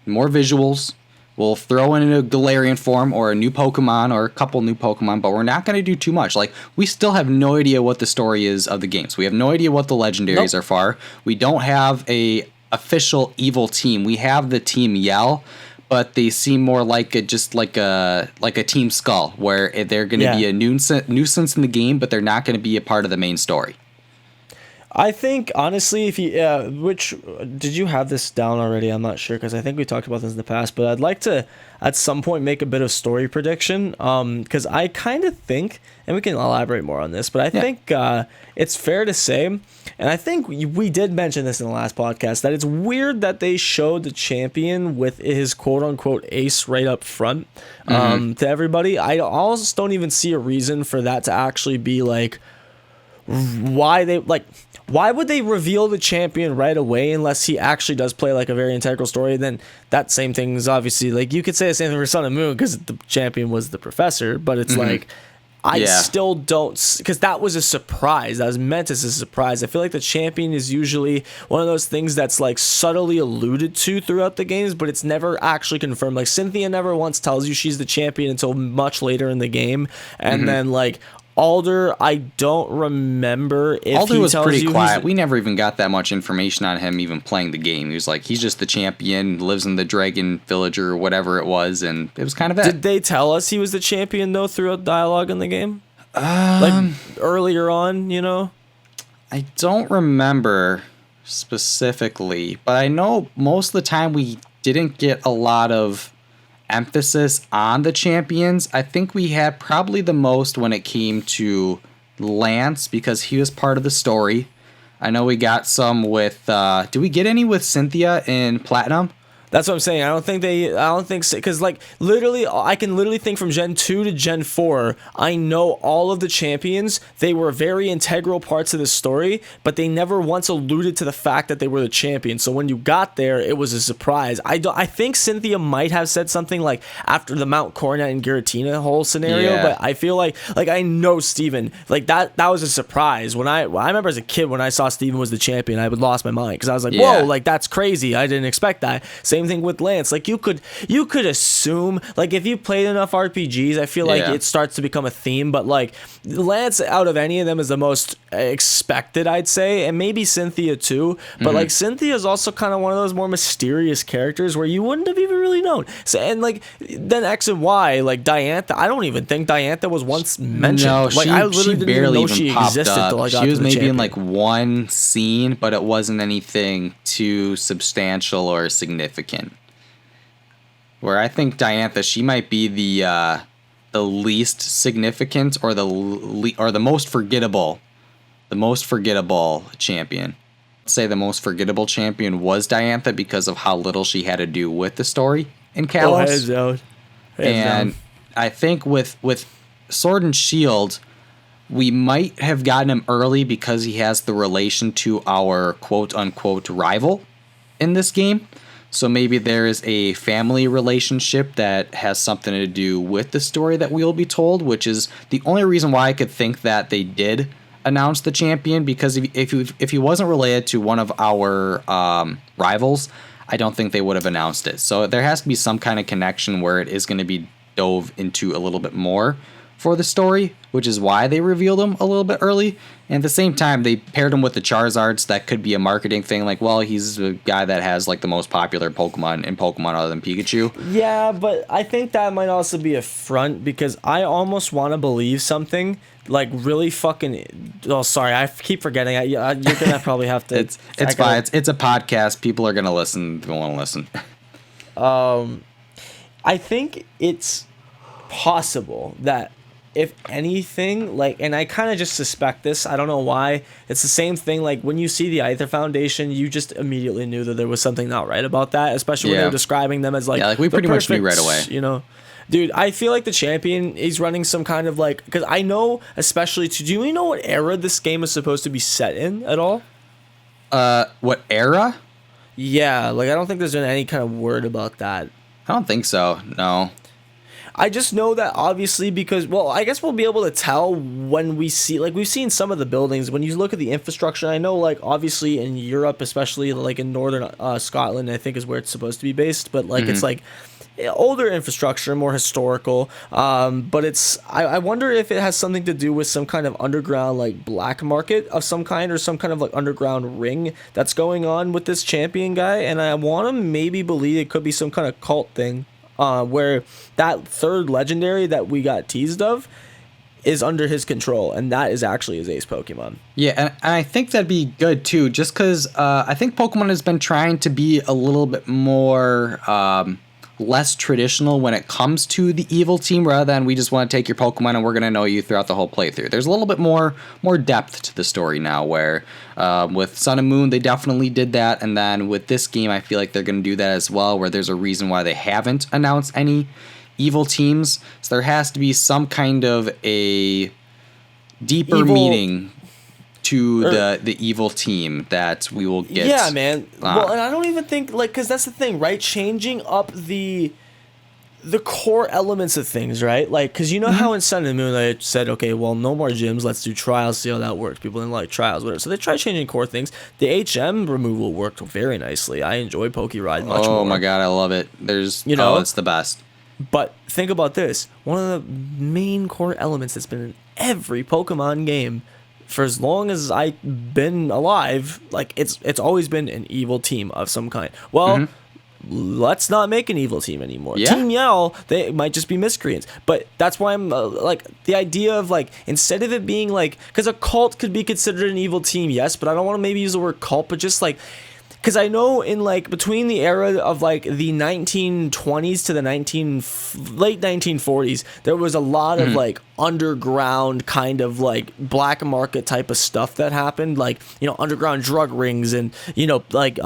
more visuals. We'll throw in a Galarian form or a new Pokemon or a couple new Pokemon, but we're not going to do too much. Like, we still have no idea what the story is of the games. We have no idea what the legendaries are for. We don't have a official evil team. We have the Team Yell, but they seem more like a Team Skull, where they're going to be a nuisance in the game, but they're not going to be a part of the main story. I think, honestly, if you which did you have this down already? I'm not sure, because I think we talked about this in the past, but I'd like to at some point make a bit of story prediction, because I kind of think, and we can elaborate more on this, but I think it's fair to say, and I think we did mention this in the last podcast, that it's weird that they showed the champion with his quote-unquote ace right up front to everybody. I almost don't even see a reason for that to actually be like, why would they reveal the champion right away unless he actually does play like a very integral story? Then that same thing is obviously, like, you could say the same thing for Sun and Moon, because the champion was the professor, but it's like, I still don't, because that was a surprise. That was meant as a surprise. I feel like the champion is usually one of those things that's like subtly alluded to throughout the games, but it's never actually confirmed. Like Cynthia never once tells you she's the champion until much later in the game, and then like Alder, I don't remember if Alder he was tells pretty you quiet. We never even got that much information on him even playing the game. He was like, he's just the champion, lives in the Dragon Village or whatever it was, and it was kind of it. Did they tell us he was the champion though throughout dialogue in the game? Like earlier on, you know? I don't remember specifically, but I know most of the time we didn't get a lot of emphasis on the champions. I think we had probably the most when it came to Lance, because he was part of the story. I know we got some with do we get any with Cynthia in Platinum? That's what I'm saying. I don't think, because like literally, I can literally think from Gen 2 to Gen 4, I know all of the champions. They were very integral parts of the story, but they never once alluded to the fact that they were the champion. So when you got there, it was a surprise. I think Cynthia might have said something like after the Mount Coronet and Giratina whole scenario, but I feel like I know Steven, like that was a surprise. I remember as a kid when I saw Steven was the champion, I would lost my mind because I was like, whoa, like that's crazy. I didn't expect that. Same thing with Lance. Like you could assume, like if you played enough RPGs, I feel like it starts to become a theme, but like Lance out of any of them is the most expected, I'd say, and maybe Cynthia too, but like Cynthia is also kind of one of those more mysterious characters where you wouldn't have even really known. So, and like then X and Y, like Diantha, I don't even think Diantha was once mentioned. No, like I literally didn't even know she existed up. Till I got she was to the maybe champion. in like one scene, but it wasn't anything too substantial or significant. Where I think Diantha, she might be the least significant or the most forgettable, champion. Let's say the most forgettable champion was Diantha because of how little she had to do with the story in Kalos. Hands down. And I think with Sword and Shield, we might have gotten him early because he has the relation to our quote-unquote rival in this game. So maybe there is a family relationship that has something to do with the story that we will be told, which is the only reason why I could think that they did announce the champion, because if he wasn't related to one of our rivals, I don't think they would have announced it. So there has to be some kind of connection where it is going to be dove into a little bit more for the story, which is why they revealed him a little bit early. And at the same time, they paired him with the Charizards. That could be a marketing thing. Like, well, he's a guy that has like the most popular Pokemon in Pokemon other than Pikachu. Yeah, but I think that might also be a front, because I almost want to believe something like really fucking. Oh, sorry, I keep forgetting. You're gonna probably have to. it's fine. It's a podcast. People are gonna listen. They want to listen. I think it's possible that, if anything, like, and I kind of just suspect this, I don't know why, it's the same thing, like, when you see the Aether Foundation, you just immediately knew that there was something not right about that, especially when they're describing them as, like, like we pretty much knew right away. You know? Dude, I feel like the champion is running some kind of, like, because I know, especially, do you know what era this game is supposed to be set in at all? What era? Yeah, like, I don't think there's been any kind of word about that. I don't think so, no. I just know that obviously because, well, I guess we'll be able to tell when we see, like, we've seen some of the buildings. When you look at the infrastructure, I know, like, obviously in Europe, especially, like, in northern Scotland, I think is where it's supposed to be based. But, like, it's, like, older infrastructure, more historical. But it's, I wonder if it has something to do with some kind of underground, like, black market of some kind, or some kind of, like, underground ring that's going on with this champion guy. And I want to maybe believe it could be some kind of cult thing. Where that third legendary that we got teased of is under his control, and that is actually his ace Pokemon. Yeah, and I think that'd be good too, just because I think Pokemon has been trying to be a little bit more less traditional when it comes to the evil team, rather than we just want to take your Pokemon and we're going to know you throughout the whole playthrough. There's a little bit more depth to the story now, where with Sun and Moon, they definitely did that, and then with this game, I feel like they're going to do that as well, where there's a reason why they haven't announced any evil teams. So there has to be some kind of a deeper meaning to the evil team that we will get. Yeah, man. Well, and I don't even think, like, because that's the thing, right? Changing up the the core elements of things, right? Like, because you know how in Sun and Moon they said, okay, well, no more gyms, let's do trials, see how that works. People didn't like trials, whatever. So they tried changing core things. The HM removal worked very nicely. I enjoy Pokéride much more. Oh my god, I love it. There's, it's the best. But think about this. One of the main core elements that's been in every Pokemon game for as long as I've been alive, like, it's always been an evil team of some kind. Well, let's not make an evil team anymore. Yeah. Team Yell, they might just be miscreants. But that's why I'm like, the idea of like, instead of it being like, because a cult could be considered an evil team, yes, but I don't want to maybe use the word cult, but just like, because I know in like between the era of like the 1920s to the late 1940s, there was a lot of like underground kind of like black market type of stuff that happened, like, you know, underground drug rings and, you know, like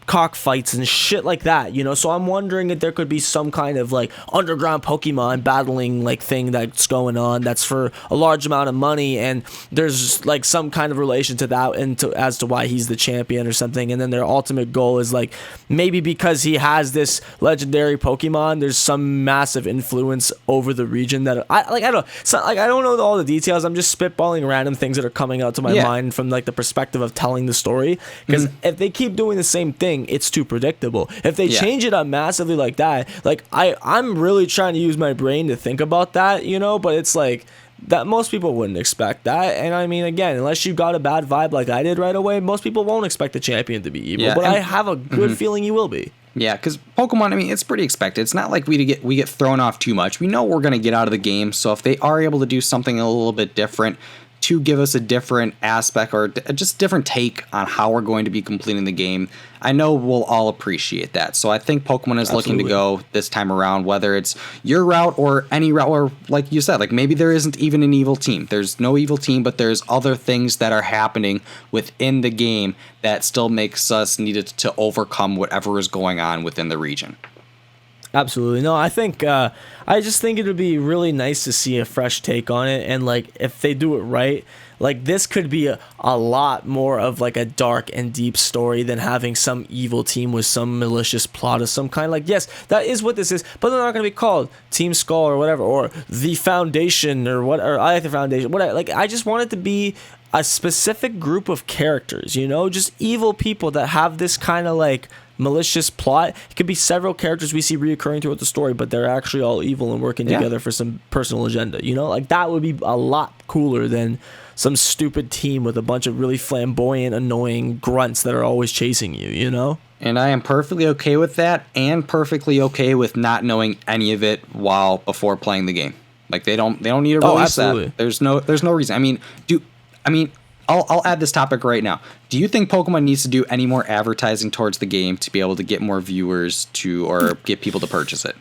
cockfights and shit like that, you know. So I'm wondering if there could be some kind of like underground Pokemon battling like thing that's going on that's for a large amount of money, and there's like some kind of relation to that and as to why he's the champion or something. And then their ultimate goal is like, maybe because he has this legendary Pokemon, there's some massive influence over the region that I don't know. So, like, I don't know all the details. I'm just spitballing random things that are coming out to my mind from like the perspective of telling the story. Because if they keep doing the same thing, it's too predictable. If they change it up massively like that, like I'm really trying to use my brain to think about that, you know. But it's like that most people wouldn't expect that. And I mean, again, unless you got a bad vibe like I did right away, most people won't expect the champion to be evil. But I have a good feeling you will be. Yeah, because Pokemon, I mean, it's pretty expected. It's not like we get thrown off too much. We know we're going to get out of the game, so if they are able to do something a little bit different to give us a different aspect or just different take on how we're going to be completing the game, I know we'll all appreciate that. So I think Pokemon is looking to go this time around, whether it's your route or any route, or like you said, like maybe there isn't even an evil team. There's no evil team, but there's other things that are happening within the game that still makes us needed to overcome whatever is going on within the region. Absolutely. No, I think I just think it would be really nice to see a fresh take on it, and like if they do it right, like this could be a lot more of like a dark and deep story than having some evil team with some malicious plot of some kind. Like, yes, that is what this is, but they're not going to be called Team Skull or whatever, or the Foundation or what, or I like the Foundation. Whatever. Like, I just want it to be a specific group of characters, you know, just evil people that have this kind of like malicious plot. It could be several characters we see reoccurring throughout the story, but they're actually all evil and working together for some personal agenda, you know. Like, that would be a lot cooler than some stupid team with a bunch of really flamboyant, annoying grunts that are always chasing you, you know. And I am perfectly okay with that, and perfectly okay with not knowing any of it before playing the game. Like, they don't need to release that. There's no reason. I mean, I'll add this topic right now. Do you think Pokemon needs to do any more advertising towards the game to be able to get more viewers or get people to purchase it?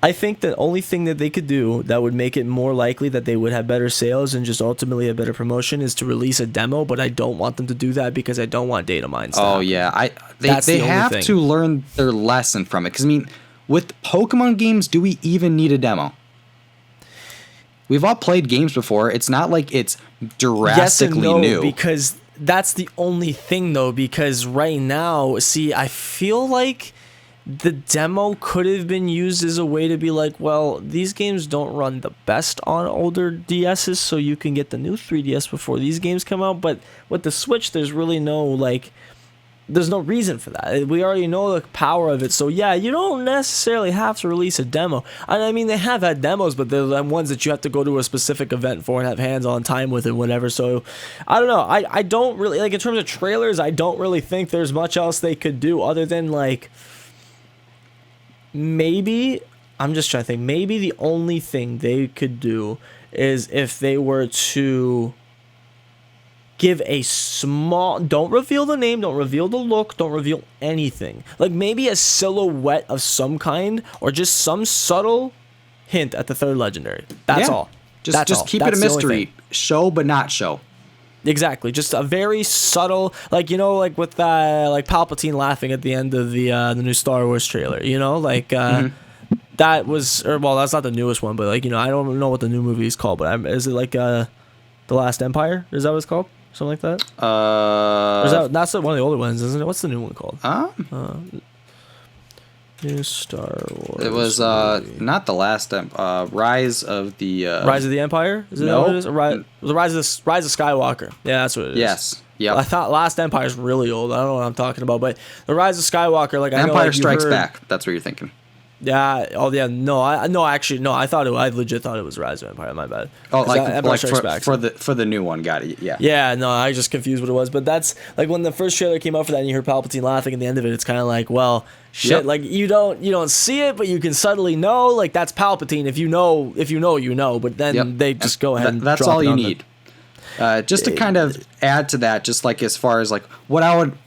I think the only thing that they could do that would make it more likely that they would have better sales and just ultimately a better promotion is to release a demo, but I don't want them to do that because I don't want data mines to happen. Yeah. They have to learn their lesson from it. Because, I mean, with Pokemon games, do we even need a demo? We've all played games before. It's not like it's drastically new. Because that's the only thing, though. Because right now, see, I feel like the demo could have been used as a way to be like, well, these games don't run the best on older DSs, so you can get the new 3DS before these games come out. But with the Switch, there's really no, like, there's no reason for that. We already know the power of it. So yeah, you don't necessarily have to release a demo. And I mean, they have had demos, but they're the ones that you have to go to a specific event for and have hands-on time with and whatever. So I don't know. I don't really, like, in terms of trailers, I don't really think there's much else they could do other than, like, maybe, I'm just trying to think, maybe the only thing they could do is if they were to give a small, don't reveal the name, don't reveal the look, don't reveal anything. Like, maybe a silhouette of some kind, or just some subtle hint at the third legendary. That's all. Just keep it a mystery. Show but not show. Exactly. Just a very subtle, like, you know, like with like Palpatine laughing at the end of the new Star Wars trailer, you know, like that was, or well, that's not the newest one, but like, you know, I don't know what the new movie is called, but is it like The Last Empire? Is that what it's called? Something like that? Or is that's one of the older ones, isn't it? What's the new one called? New Star Wars. It was not the last Rise of the Rise of the Empire. Is it no. what it is? The Rise of Skywalker. Yeah, that's what it is. Yes. Yeah. I thought Last Empire is really old. I don't know what I'm talking about, but the Rise of Skywalker, like I know, Empire like, Strikes Back. That's what you're thinking. Yeah. Oh, yeah. No, I legit thought it was Rise of Empire. My bad. Oh, like Empire Strikes Back. for the new one. Got it. Yeah. Yeah. No, I just confused what it was. But that's like when the first trailer came out for that, and you heard Palpatine laughing at the end of it. It's kind of like, well, shit. Yep. Like you don't see it, but you can subtly know. Like that's Palpatine. If you know, you know. But then they just go ahead. And that's drop all it you on need. Just to kind of add to that, just like as far as like what I would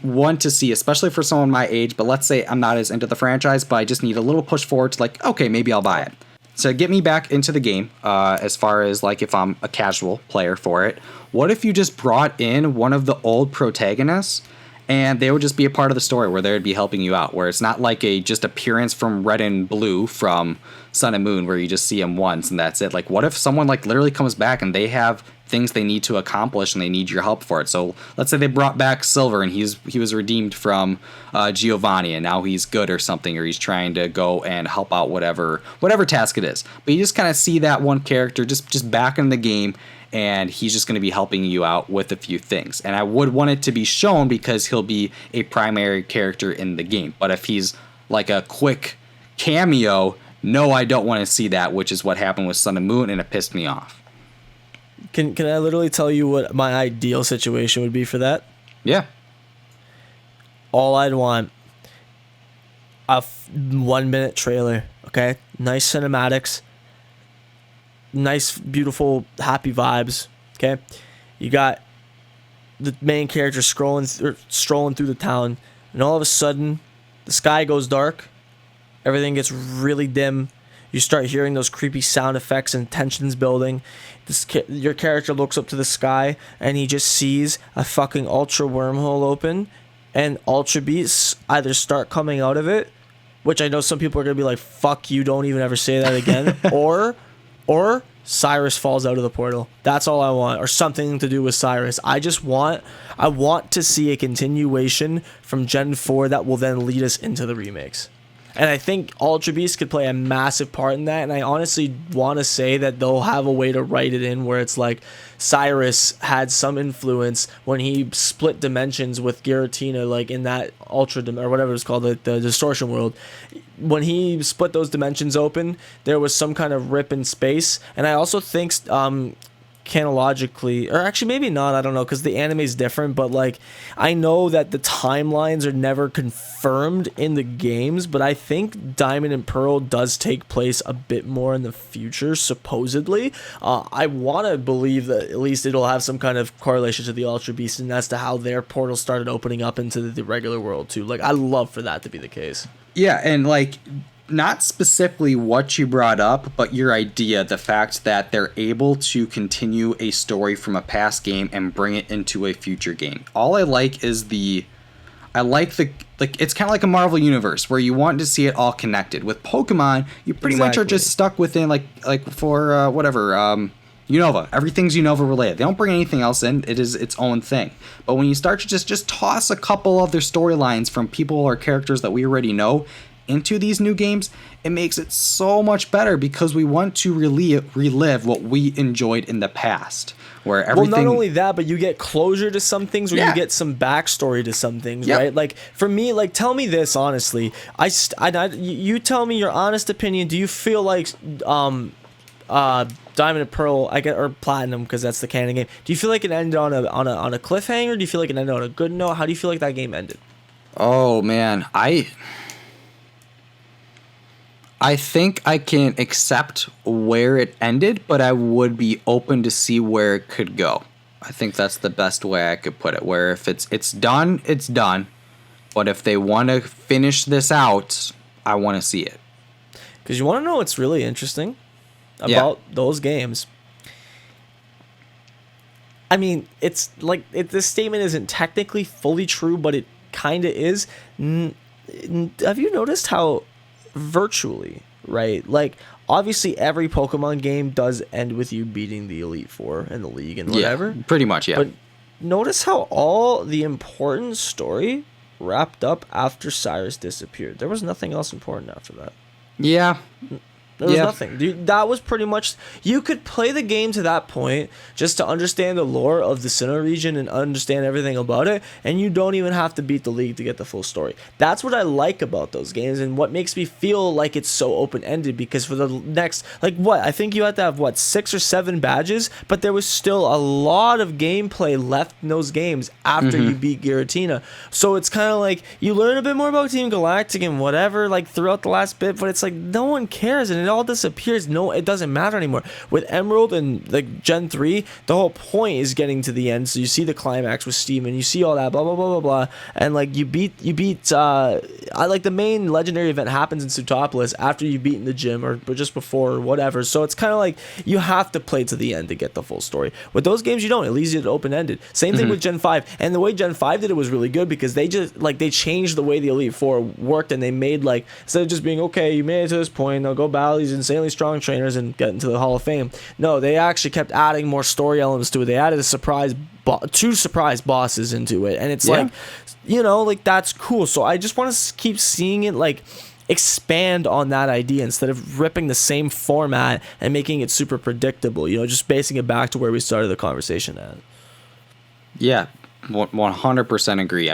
want to see, especially for someone my age, but let's say I'm not as into the franchise, but I just need a little push forward to like, okay, maybe I'll buy it. So get me back into the game, as far as like if I'm a casual player for it, what if you just brought in one of the old protagonists and they would just be a part of the story where they would be helping you out, where it's not like a just appearance from Red and Blue from Sun and Moon where you just see them once and that's it. Like what if someone like literally comes back and they have things they need to accomplish and they need your help for it? So let's say they brought back Silver and he was redeemed from Giovanni and now he's good or something, or he's trying to go and help out whatever task it is. But you just kind of see that one character just back in the game, and he's just going to be helping you out with a few things. And I would want it to be shown because he'll be a primary character in the game. But if he's like a quick cameo, no, I don't want to see that, which is what happened with Sun and Moon, and it pissed me off. Can I literally tell you what my ideal situation would be for that? Yeah. All I'd want, a 1 minute trailer, okay? Nice cinematics, nice, beautiful, happy vibes, okay? You got the main character strolling through the town, and all of a sudden, the sky goes dark, everything gets really dim, you start hearing those creepy sound effects and tensions building. Your character looks up to the sky, and he just sees a fucking ultra wormhole open, and ultra beasts either start coming out of it, which I know some people are going to be like, fuck you, don't even ever say that again, or Cyrus falls out of the portal. That's all I want, or something to do with Cyrus. I want to see a continuation from Gen 4 that will then lead us into the remakes. And I think Ultra Beast could play a massive part in that. And I honestly want to say that they'll have a way to write it in where it's like Cyrus had some influence when he split dimensions with Giratina, like in that or whatever it's called, the distortion world. When he split those dimensions open, there was some kind of rip in space. And I also think canonically, or actually maybe not, I don't know, because the anime is different, but like I know that the timelines are never confirmed in the games, but I think Diamond and Pearl does take place a bit more in the future, supposedly. I want to believe that at least it'll have some kind of correlation to the Ultra Beast and as to how their portal started opening up into the regular world too. Like I love for that to be the case. Yeah, and like not specifically what you brought up, but your idea, the fact that they're able to continue a story from a past game and bring it into a future game. All I like is it's kind of like a Marvel universe where you want to see it all connected. With Pokemon, you pretty much are just stuck within like for Unova. Everything's Unova related. They don't bring anything else in. It is its own thing. But when you start to just toss a couple of their storylines from people or characters that we already know into these new games, it makes it so much better because we want to relive what we enjoyed in the past. Where everything. Well, not only that, but you get closure to some things, or you get some backstory to some things, right? Like for me, like tell me this honestly. You tell me your honest opinion. Do you feel like Diamond and Pearl, or Platinum, because that's the canon game. Do you feel like it ended on a cliffhanger? Do you feel like it ended on a good note? How do you feel like that game ended? Oh man, I think I can accept where it ended, but I would be open to see where it could go. I think that's the best way I could put it, where if it's done, it's done. But if they want to finish this out, I want to see it. Because you want to know what's really interesting about those games. I mean, it's like this statement isn't technically fully true, but it kind of is. Have you noticed how virtually, right? Like, obviously, every Pokemon game does end with you beating the Elite Four and the League and whatever. Yeah, pretty much, yeah. But notice how all the important story wrapped up after Cyrus disappeared. There was nothing else important after that. Yeah. There was nothing. Dude, that was pretty much... You could play the game to that point just to understand the lore of the Sinnoh region and understand everything about it, and you don't even have to beat the league to get the full story. That's what I like about those games, and what makes me feel like it's so open-ended, because for the next... Like, what? I think you had to have, 6 or 7 badges, but there was still a lot of gameplay left in those games after you beat Giratina. So it's kind of like, you learn a bit more about Team Galactic and whatever, like, throughout the last bit, but it's like, no one cares, and it all disappears. No, it doesn't matter anymore. With Emerald and like Gen 3, the whole point is getting to the end. So you see the climax with Steven, you see all that, blah blah blah blah blah, and like you beat I like the main legendary event happens in Sutopolis after you've beaten the gym or just before or whatever. So it's kind of like you have to play to the end to get the full story. With those games, you don't. It leaves it open-ended. Same thing with Gen 5, and the way Gen 5 did it was really good, because they just they changed the way the Elite Four worked, and they made, like, instead of just being, okay, you made it to this point, now go battle these insanely strong trainers and get into the Hall of Fame. No, they actually kept adding more story elements to it. They added a 2 surprise bosses into it, and it's like, like, that's cool. So I just want to keep seeing it like expand on that idea instead of ripping the same format and making it super predictable, just basing it back to where we started the conversation at. Yeah, 100% agree.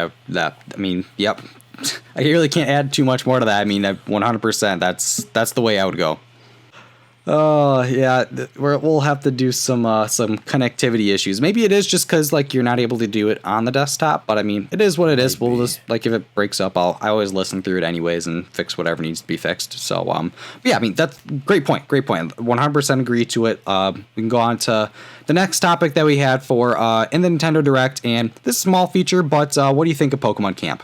Yep. I really can't add too much more to that. 100%. That's the way I would go. Oh yeah, we'll have to do some connectivity issues. Maybe it is just because you're not able to do it on the desktop, but it is what it is. We'll just if it breaks up, I always listen through it anyways and fix whatever needs to be fixed. So that's great point. 100% agree to it. We can go on to the next topic that we had for in the Nintendo Direct, and this is a small feature, but what do you think of Pokemon Camp?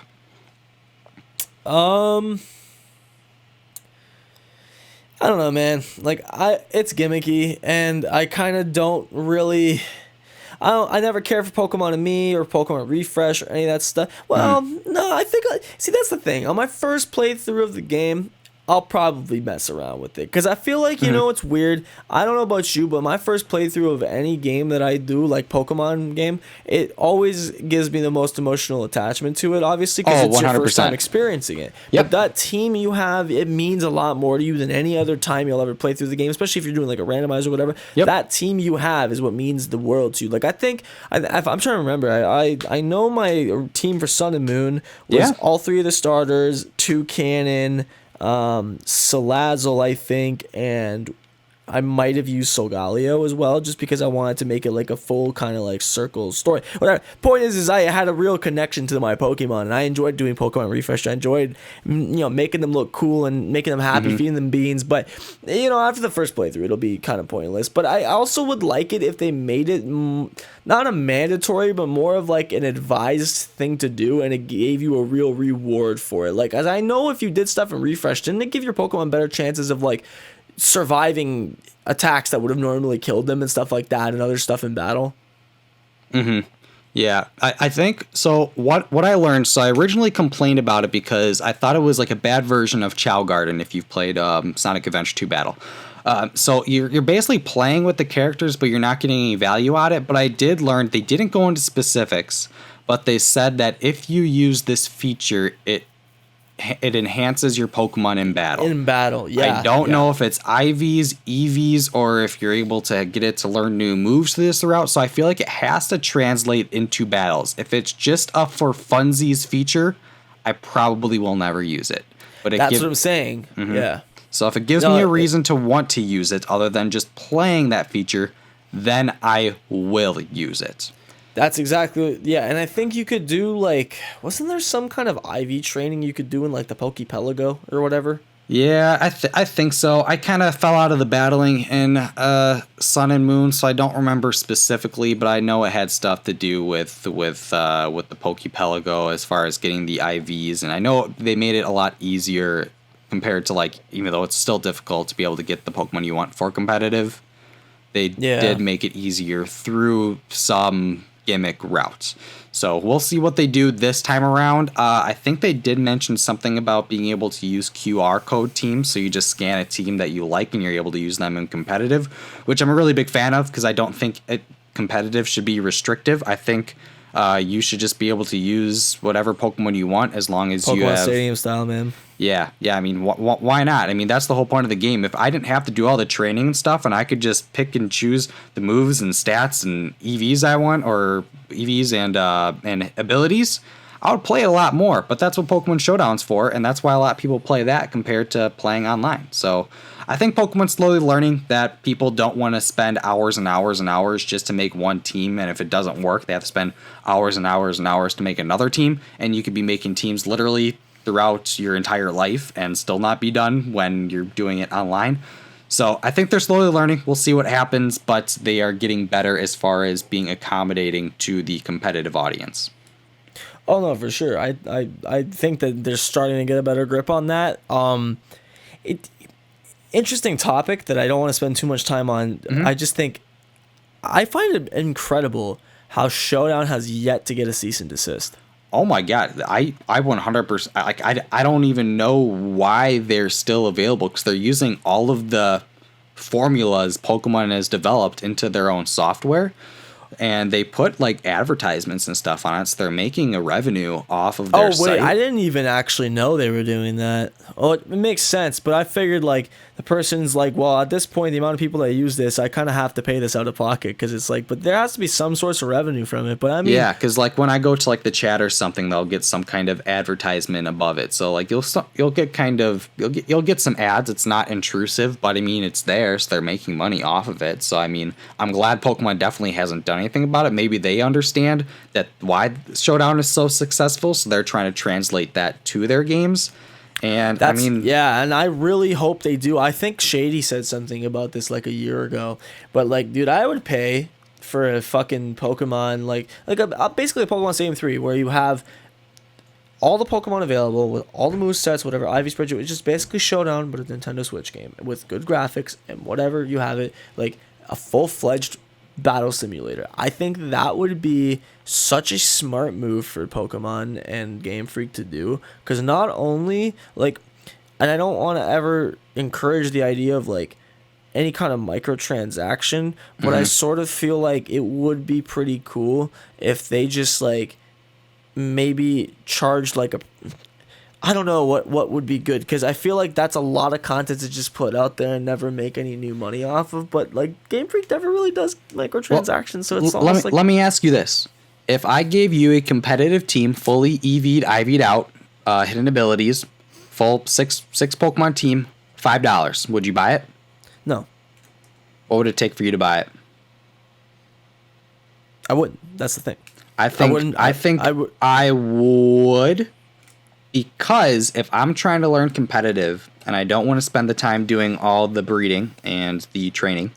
I don't know, man. It's gimmicky, and I kind of don't really... I never cared for Pokemon and Me or Pokemon Refresh or any of that stuff. Well, no, I think... See, that's the thing. On my first playthrough of the game, I'll probably mess around with it, because I feel like, it's weird. I don't know about you, but my first playthrough of any game that I do, like Pokemon game, it always gives me the most emotional attachment to it, obviously, because it's 100%. Your first time experiencing it. Yep. But that team you have, it means a lot more to you than any other time you'll ever play through the game, especially if you're doing like a randomizer or whatever. Yep. That team you have is what means the world to you. Like, I think, I'm trying to remember, I know my team for Sun and Moon was all 3 of the starters, 2 Cannon, Salazzle, I think, and I might have used Solgaleo as well, just because I wanted to make it like a full kind of like circle story. Whatever. Point is I had a real connection to my Pokemon, and I enjoyed doing Pokemon Refresh. I enjoyed, making them look cool and making them happy, feeding them beans. But after the first playthrough, it'll be kind of pointless. But I also would like it if they made it not a mandatory, but more of like an advised thing to do, and it gave you a real reward for it. Like, as I know, if you did stuff in Refresh, didn't it give your Pokemon better chances of like surviving attacks that would have normally killed them and stuff like that, and other stuff in battle? Yeah, I think so. What I learned, so I originally complained about it because I thought it was like a bad version of Chow Garden if you've played Sonic Adventure 2 Battle. So you're basically playing with the characters, but you're not getting any value out of it. But I did learn, they didn't go into specifics, but they said that if you use this feature, it enhances your Pokemon in battle. I don't know if it's IVs, EVs, or if you're able to get it to learn new moves to this route. So I feel like it has to translate into battles. If it's just a for funsies feature, I probably will never use it. But that's what I'm saying. Yeah. So if it gives me a reason to want to use it other than just playing that feature, then I will use it. That's exactly, and I think you could do, like, wasn't there some kind of IV training you could do in, like, the Pokepelago or whatever? Yeah, I think so. I kind of fell out of the battling in Sun and Moon, so I don't remember specifically, but I know it had stuff to do with the Pokepelago as far as getting the IVs, and I know they made it a lot easier compared to, like, even though it's still difficult to be able to get the Pokemon you want for competitive, they did make it easier through some gimmick routes. So we'll see what they do this time around. I think they did mention something about being able to use QR code teams, so you just scan a team that you like and you're able to use them in competitive, which I'm a really big fan of, because I don't think competitive should be restrictive. I think You should just be able to use whatever Pokemon you want as long as you Pokemon have. Stadium style, man. Yeah. I mean, why not? I mean, that's the whole point of the game. If I didn't have to do all the training and stuff, and I could just pick and choose the moves and stats and EVs I want, or EVs and abilities, I would play it a lot more. But that's what Pokemon Showdown's for, and that's why a lot of people play that compared to playing online. So I think Pokemon's slowly learning that people don't want to spend hours and hours and hours just to make one team, and if it doesn't work, they have to spend hours and hours and hours to make another team, and you could be making teams literally throughout your entire life and still not be done when you're doing it online. So I think they're slowly learning. We'll see what happens, but they are getting better as far as being accommodating to the competitive audience. Oh no, for sure. I think that they're starting to get a better grip on that. Interesting topic that I don't want to spend too much time on. Mm-hmm. I just think I find it incredible how Showdown has yet to get a cease and desist. Oh my god, I 100%, like, I don't even know why they're still available, because they're using all of the formulas Pokemon has developed into their own software, and they put like advertisements and stuff on it, so they're making a revenue off of their site. I didn't even actually know they were doing that. Oh, it makes sense, but I figured like the person's like, well, at this point, the amount of people that use this, I kind of have to pay this out of pocket, because it's like, but there has to be some source of revenue from it. But I mean, yeah, because like when I go to like the chat or something, they'll get some kind of advertisement above it. So like you'll get some ads. It's not intrusive, but I mean it's there, so they're making money off of it. So I mean, I'm glad Pokemon definitely hasn't done anything about it. Maybe they understand that why Showdown is so successful, so they're trying to translate that to their games. And I mean, yeah, and I really hope they do. I think Shady said something about this like a year ago, but like, dude, I would pay for a fucking Pokemon basically a Pokemon Stadium 3 where you have all the Pokemon available with all the movesets, whatever Ivy spread you. It's just basically Showdown, but a Nintendo Switch game with good graphics and whatever you have it, like a full-fledged battle simulator. I think that would be such a smart move for Pokemon and Game Freak to do, because not only like, and I don't want to ever encourage the idea of like any kind of microtransaction, but I sort of feel like it would be pretty cool if they just like maybe charged like a, I don't know what would be good, because I feel like that's a lot of content to just put out there and never make any new money off of. But like Game Freak never really does microtransactions, so it's almost let me ask you this: if I gave you a competitive team, fully EV'd, IV'd out, hidden abilities, full six Pokemon team, $5, would you buy it? No. What would it take for you to buy it? I wouldn't. That's the thing. I think I would. Because if I'm trying to learn competitive and I don't want to spend the time doing all the breeding and the training.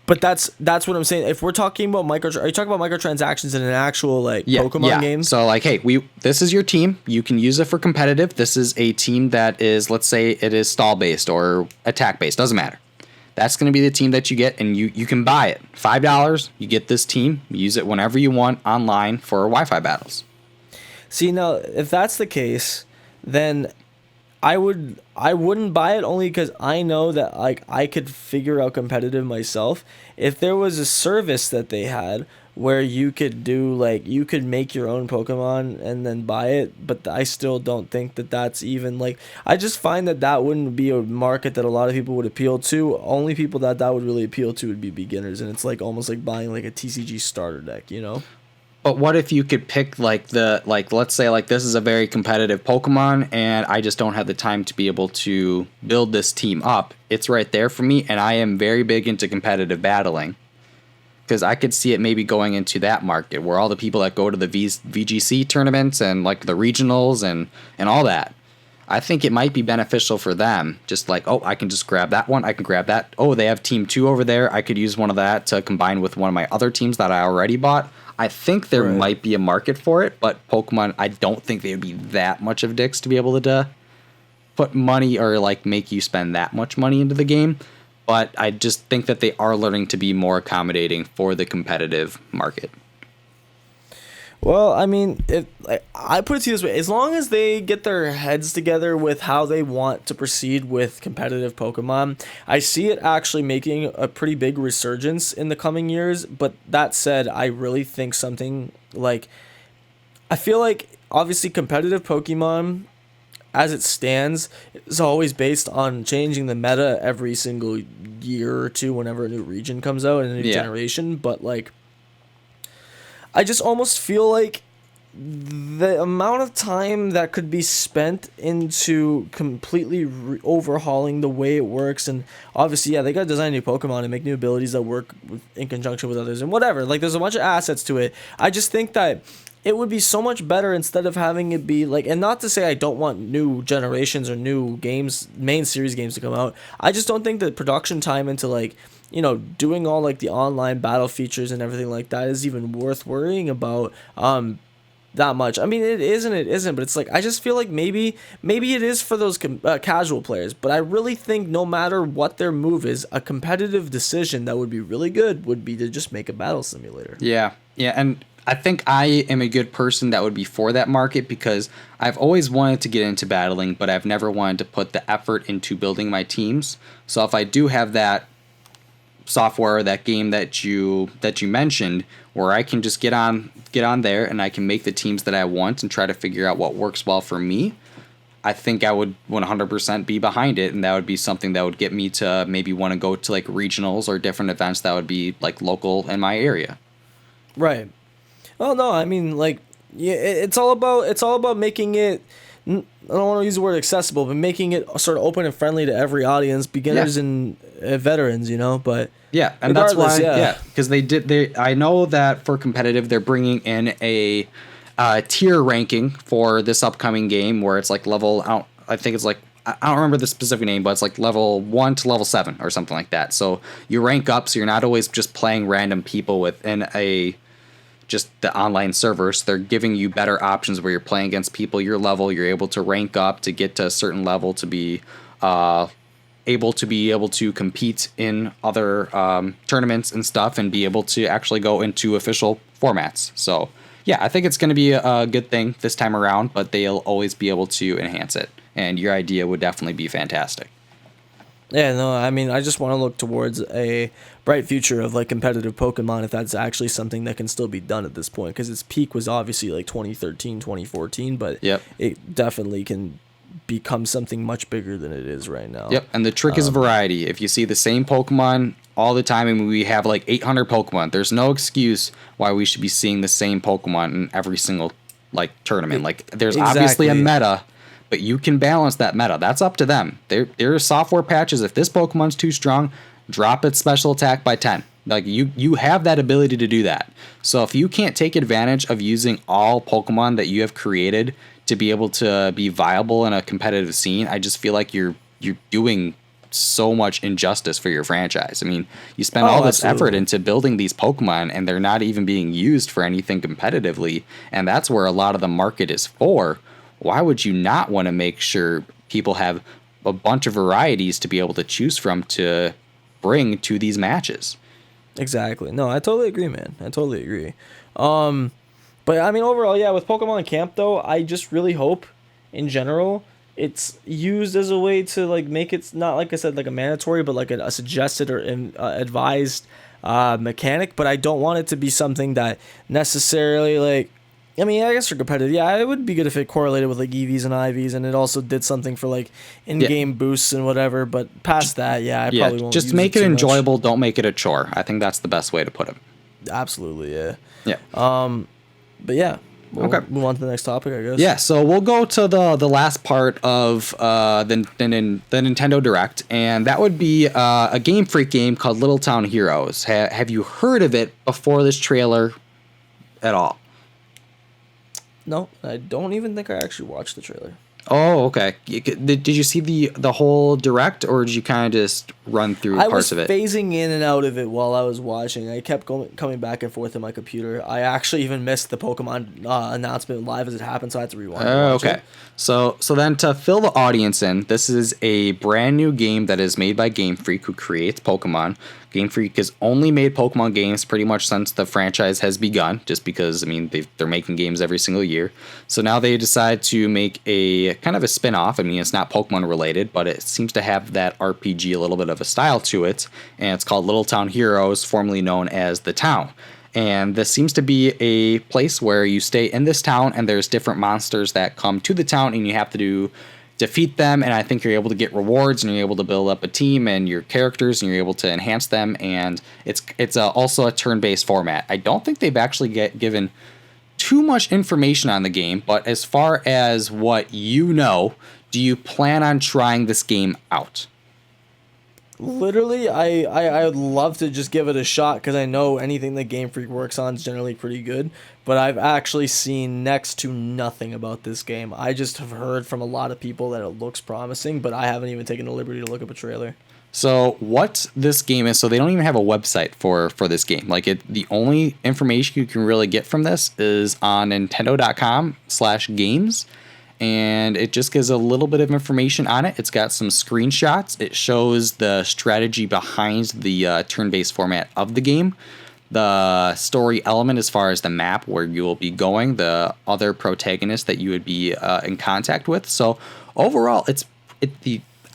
But that's what I'm saying. If we're talking about are you talking about microtransactions in an actual like Pokemon game? So like, hey, this is your team. You can use it for competitive. This is a team that is, let's say it is stall based or attack based. Doesn't matter. That's going to be the team that you get, and you can buy it. $5, you get this team. Use it whenever you want online for Wi-Fi battles. See, now if that's the case, then I wouldn't buy it, only because I know that like I could figure out competitive myself. If there was a service that they had where you could do like, you could make your own Pokemon and then buy it, but I still don't think that that's even like, I just find that wouldn't be a market that a lot of people would appeal to. Only people that would really appeal to would be beginners, and it's like almost like buying like a TCG starter deck, you know? But what if you could pick let's say like this is a very competitive Pokemon and I just don't have the time to be able to build this team up. It's right there for me, and I am very big into competitive battling. Because I could see it maybe going into that market where all the people that go to the VGC tournaments and like the regionals and all that. I think it might be beneficial for them. Just like, oh, I can just grab that one. I can grab that. Oh, they have team 2 over there. I could use one of that to combine with one of my other teams that I already bought. I think there might be a market for it, but Pokemon, I don't think they would be that much of dicks to be able to put money or like make you spend that much money into the game. But I just think that they are learning to be more accommodating for the competitive market. Well, I mean, I put it to you this way: as long as they get their heads together with how they want to proceed with competitive Pokemon, I see it actually making a pretty big resurgence in the coming years. But that said, I really think something like I feel like obviously competitive Pokemon as it stands is always based on changing the meta every single year or two whenever a new region comes out and a new generation. But like, I just almost feel like the amount of time that could be spent into completely overhauling the way it works, and obviously, yeah, they got to design new Pokemon and make new abilities that work in conjunction with others and whatever. Like, there's a bunch of assets to it. I just think that it would be so much better instead of having it be like, and not to say I don't want new generations or new games, main series games to come out. I just don't think that production time into like, you know, doing all like the online battle features and everything like that is even worth worrying about. That much. I mean, it is and it isn't, but it's like I just feel like maybe it is for those casual players, but I really think no matter what their move is, a competitive decision that would be really good would be to just make a battle simulator. Yeah, and I think I am a good person that would be for that market because I've always wanted to get into battling, but I've never wanted to put the effort into building my teams. So if I do have that software, that game that you mentioned, where I can just get on there and I can make the teams that I want and try to figure out what works well for me, I think I would 100% be behind it, and that would be something that would get me to maybe want to go to like regionals or different events that would be like local in my area. Right. Well, no, I mean, like, yeah, it's all about making it. I don't want to use the word accessible, but making it sort of open and friendly to every audience, beginners and veterans, you know. But yeah, and that's why, because I know that for competitive, they're bringing in a tier ranking for this upcoming game where it's like level. I think it's like, I don't remember the specific name, but it's like level 1 to level 7 or something like that. So you rank up, so you're not always just playing random people within just the online servers. They're giving you better options where you're playing against people your level. You're able to rank up to get to a certain level to be able to compete in other tournaments and stuff, and be able to actually go into official formats. So yeah, I think it's going to be a good thing this time around, but they'll always be able to enhance it. And your idea would definitely be fantastic. Yeah, no, I mean, I just want to look towards a bright future of like competitive Pokemon, if that's actually something that can still be done at this point, because its peak was obviously like 2013, 2014, but it definitely can become something much bigger than it is right now. Yep, and the trick is variety. If you see the same Pokemon all the time, and we have like 800 Pokemon, there's no excuse why we should be seeing the same Pokemon in every single like tournament. Like, there's obviously a meta, but you can balance that meta. That's up to them. There are software patches. If this Pokemon's too strong, drop its special attack by 10. Like, you have that ability to do that. So if you can't take advantage of using all Pokemon that you have created to be able to be viable in a competitive scene, I just feel like you're doing so much injustice for your franchise. I mean, you spend all this effort into building these Pokemon, and they're not even being used for anything competitively, and that's where a lot of the market is for. Why would you not want to make sure people have a bunch of varieties to be able to choose from to bring to these matches? Exactly. No, I totally agree, man. I totally agree. But I mean, overall, yeah, with Pokemon Camp, though, I just really hope, in general, it's used as a way to like make it not, like I said, like a mandatory, but like a suggested or advised mechanic. But I don't want it to be something that necessarily like. I mean, I guess for competitive, yeah, it would be good if it correlated with like EVs and IVs, and it also did something for like in-game boosts and whatever. But past that, I probably won't. Just make it enjoyable. Don't make it a chore. I think that's the best way to put it. Absolutely, yeah. Yeah. But yeah, we'll move on to the next topic, I guess. Yeah, so we'll go to the last part of the Nintendo Direct, and that would be a Game Freak game called Little Town Heroes. Have you heard of it before this trailer at all? No, I don't even think I actually watched the trailer. Oh, okay. Did you see the whole Direct, or did you kind of just run through parts of it? I was phasing in and out of it while I was watching. I kept coming back and forth on my computer. I actually even missed the Pokemon announcement live as it happened, so I had to rewind. Okay. So then to fill the audience in, this is a brand new game that is made by Game Freak, who creates Pokemon. Game Freak has only made Pokemon games pretty much since the franchise has begun, just because, I mean, they're making games every single year. So now they decide to make a kind of a spin-off. I mean, it's not Pokemon related, but it seems to have that RPG, a little bit of a style to it, and it's called Little Town Heroes, formerly known as The Town. And this seems to be a place where you stay in this town, and there's different monsters that come to the town, and you have to defeat them. And I think you're able to get rewards, and you're able to build up a team and your characters, and you're able to enhance them. And it's also a turn-based format. I don't think they've actually given too much information on the game, but as far as what you know, do you plan on trying this game out? Literally, I would love to just give it a shot because I know anything that Game Freak works on is generally pretty good. But I've actually seen next to nothing about this game. I just have heard from a lot of people that it looks promising, but I haven't even taken the liberty to look up a trailer. So what this game is, so they don't even have a website for this game. Like the only information you can really get from this is on Nintendo.com/games. And it just gives a little bit of information on it. It's got some screenshots. It shows the strategy behind the turn-based format of the game, the story element as far as the map where you will be going, the other protagonists that you would be in contact with. So overall,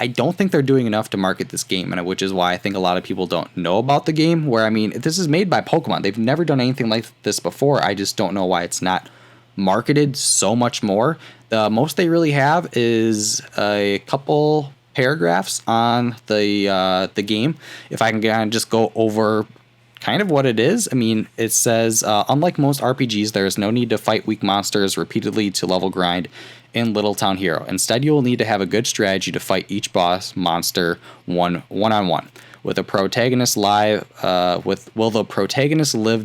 I don't think they're doing enough to market this game, and which is why I think a lot of people don't know about the game. Where, I mean, this is made by Pokemon. They've never done anything like this before. I just don't know why it's not marketed so much more. The most they really have is a couple paragraphs on the game. If I can just go over kind of what it is. I mean, it says, unlike most RPGs, there is no need to fight weak monsters repeatedly to level grind in Little Town Hero. Instead, you will need to have a good strategy to fight each boss monster one-on-one. Will the protagonist live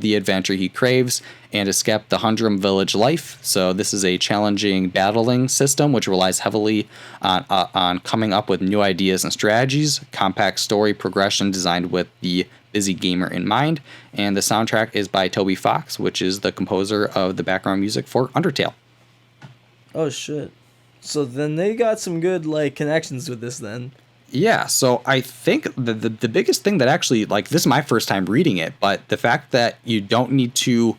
the adventure he craves and escape the humdrum village life? So this is a challenging battling system which relies heavily on coming up with new ideas and strategies, compact story progression designed with the busy gamer in mind, and the soundtrack is by Toby Fox, which is the composer of the background music for Undertale. Oh shit. So then they got some good connections with this then. Yeah, so I think the biggest thing that actually, this is my first time reading it, but the fact that you don't need to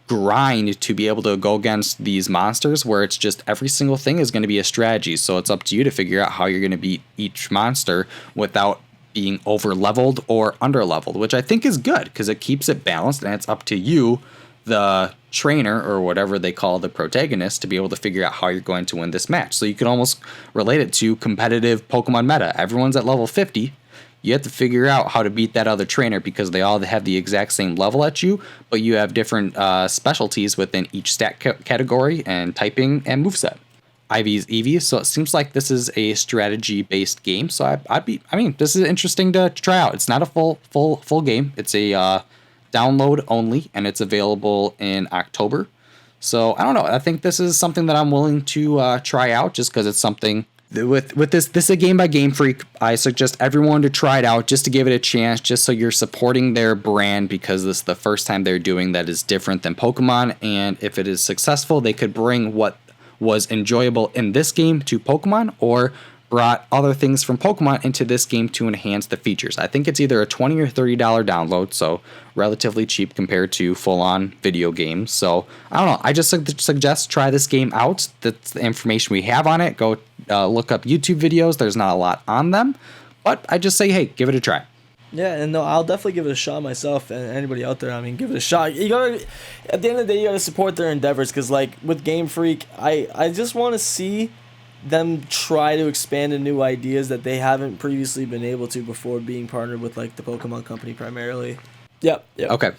grind to be able to go against these monsters, where it's just every single thing is going to be a strategy. So it's up to you to figure out how you're going to beat each monster without being over leveled or under leveled, which I think is good because it keeps it balanced, and it's up to you, the trainer or whatever they call the protagonist, to be able to figure out how you're going to win this match. So you can almost relate it to competitive Pokemon meta. Everyone's at level 50. You have to figure out how to beat that other trainer because they all have the exact same level at you, but you have different specialties within each stat category and typing and moveset. IV's Eevee, so it seems like this is a strategy-based game. So this is interesting to try out. It's not a full game. It's a download only, and it's available in October. So I don't know. I think this is something that I'm willing to try out just because it's something with this is a game by Game Freak. I suggest everyone to try it out just to give it a chance, just so you're supporting their brand, because this is the first time they're doing that is different than Pokemon. And if it is successful, they could bring what was enjoyable in this game to Pokemon, or brought other things from Pokemon into this game to enhance the features. I think it's either a $20 or $30 download, so relatively cheap compared to full-on video games. So I don't know. I just suggest try this game out. That's the information we have on it. Go look up YouTube videos. There's not a lot on them, but I just say, hey, give it a try. Yeah, and no, I'll definitely give it a shot myself, and anybody out there, give it a shot. You gotta, at the end of the day, you gotta support their endeavors, because with Game Freak, I just want to see them try to expand into new ideas that they haven't previously been able to before being partnered with the Pokemon company primarily. Yep. Okay.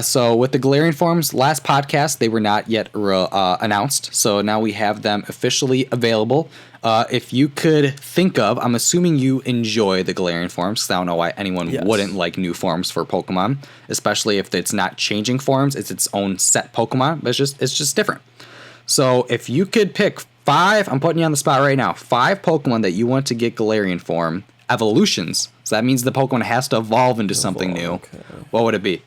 So with the Galarian Forms, last podcast, they were not yet announced. So now we have them officially available. If you could think of, I'm assuming you enjoy the Galarian Forms, because I don't know why anyone wouldn't like new forms for Pokemon, especially if it's not changing forms, it's its own set Pokemon, but it's just different. So if you could pick 5, I'm putting you on the spot right now, 5 Pokemon that you want to get Galarian Form evolutions. So that means the Pokemon has to evolve into something new. Okay. What would it be?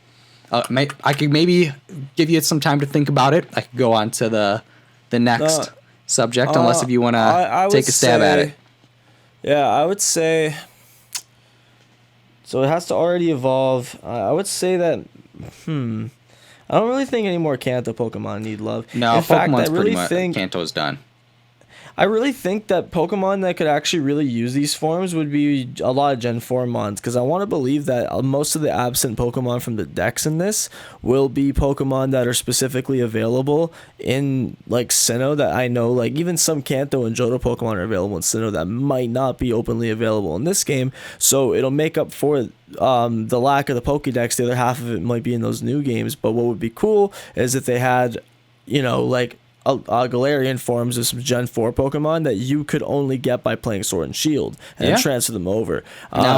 I could maybe give you some time to think about it. I could go on to the next subject, unless if you want to take a stab at it. Yeah, I would say. So it has to already evolve. I would say that. I don't really think any more Kanto Pokemon need love. No, in fact, Pokemon's I really pretty much Kanto's done. I really think that Pokemon that could actually really use these forms would be a lot of Gen 4 mons, because I want to believe that most of the absent Pokemon from the decks in this will be Pokemon that are specifically available in like Sinnoh, that I know like even some Kanto and Johto Pokemon are available in Sinnoh that might not be openly available in this game. So it'll make up for the lack of the Pokédex. The other half of it might be in those new games. But what would be cool is if they had, you know, like Galarian Forms of some Gen 4 Pokemon that you could only get by playing Sword and Shield and transfer them over.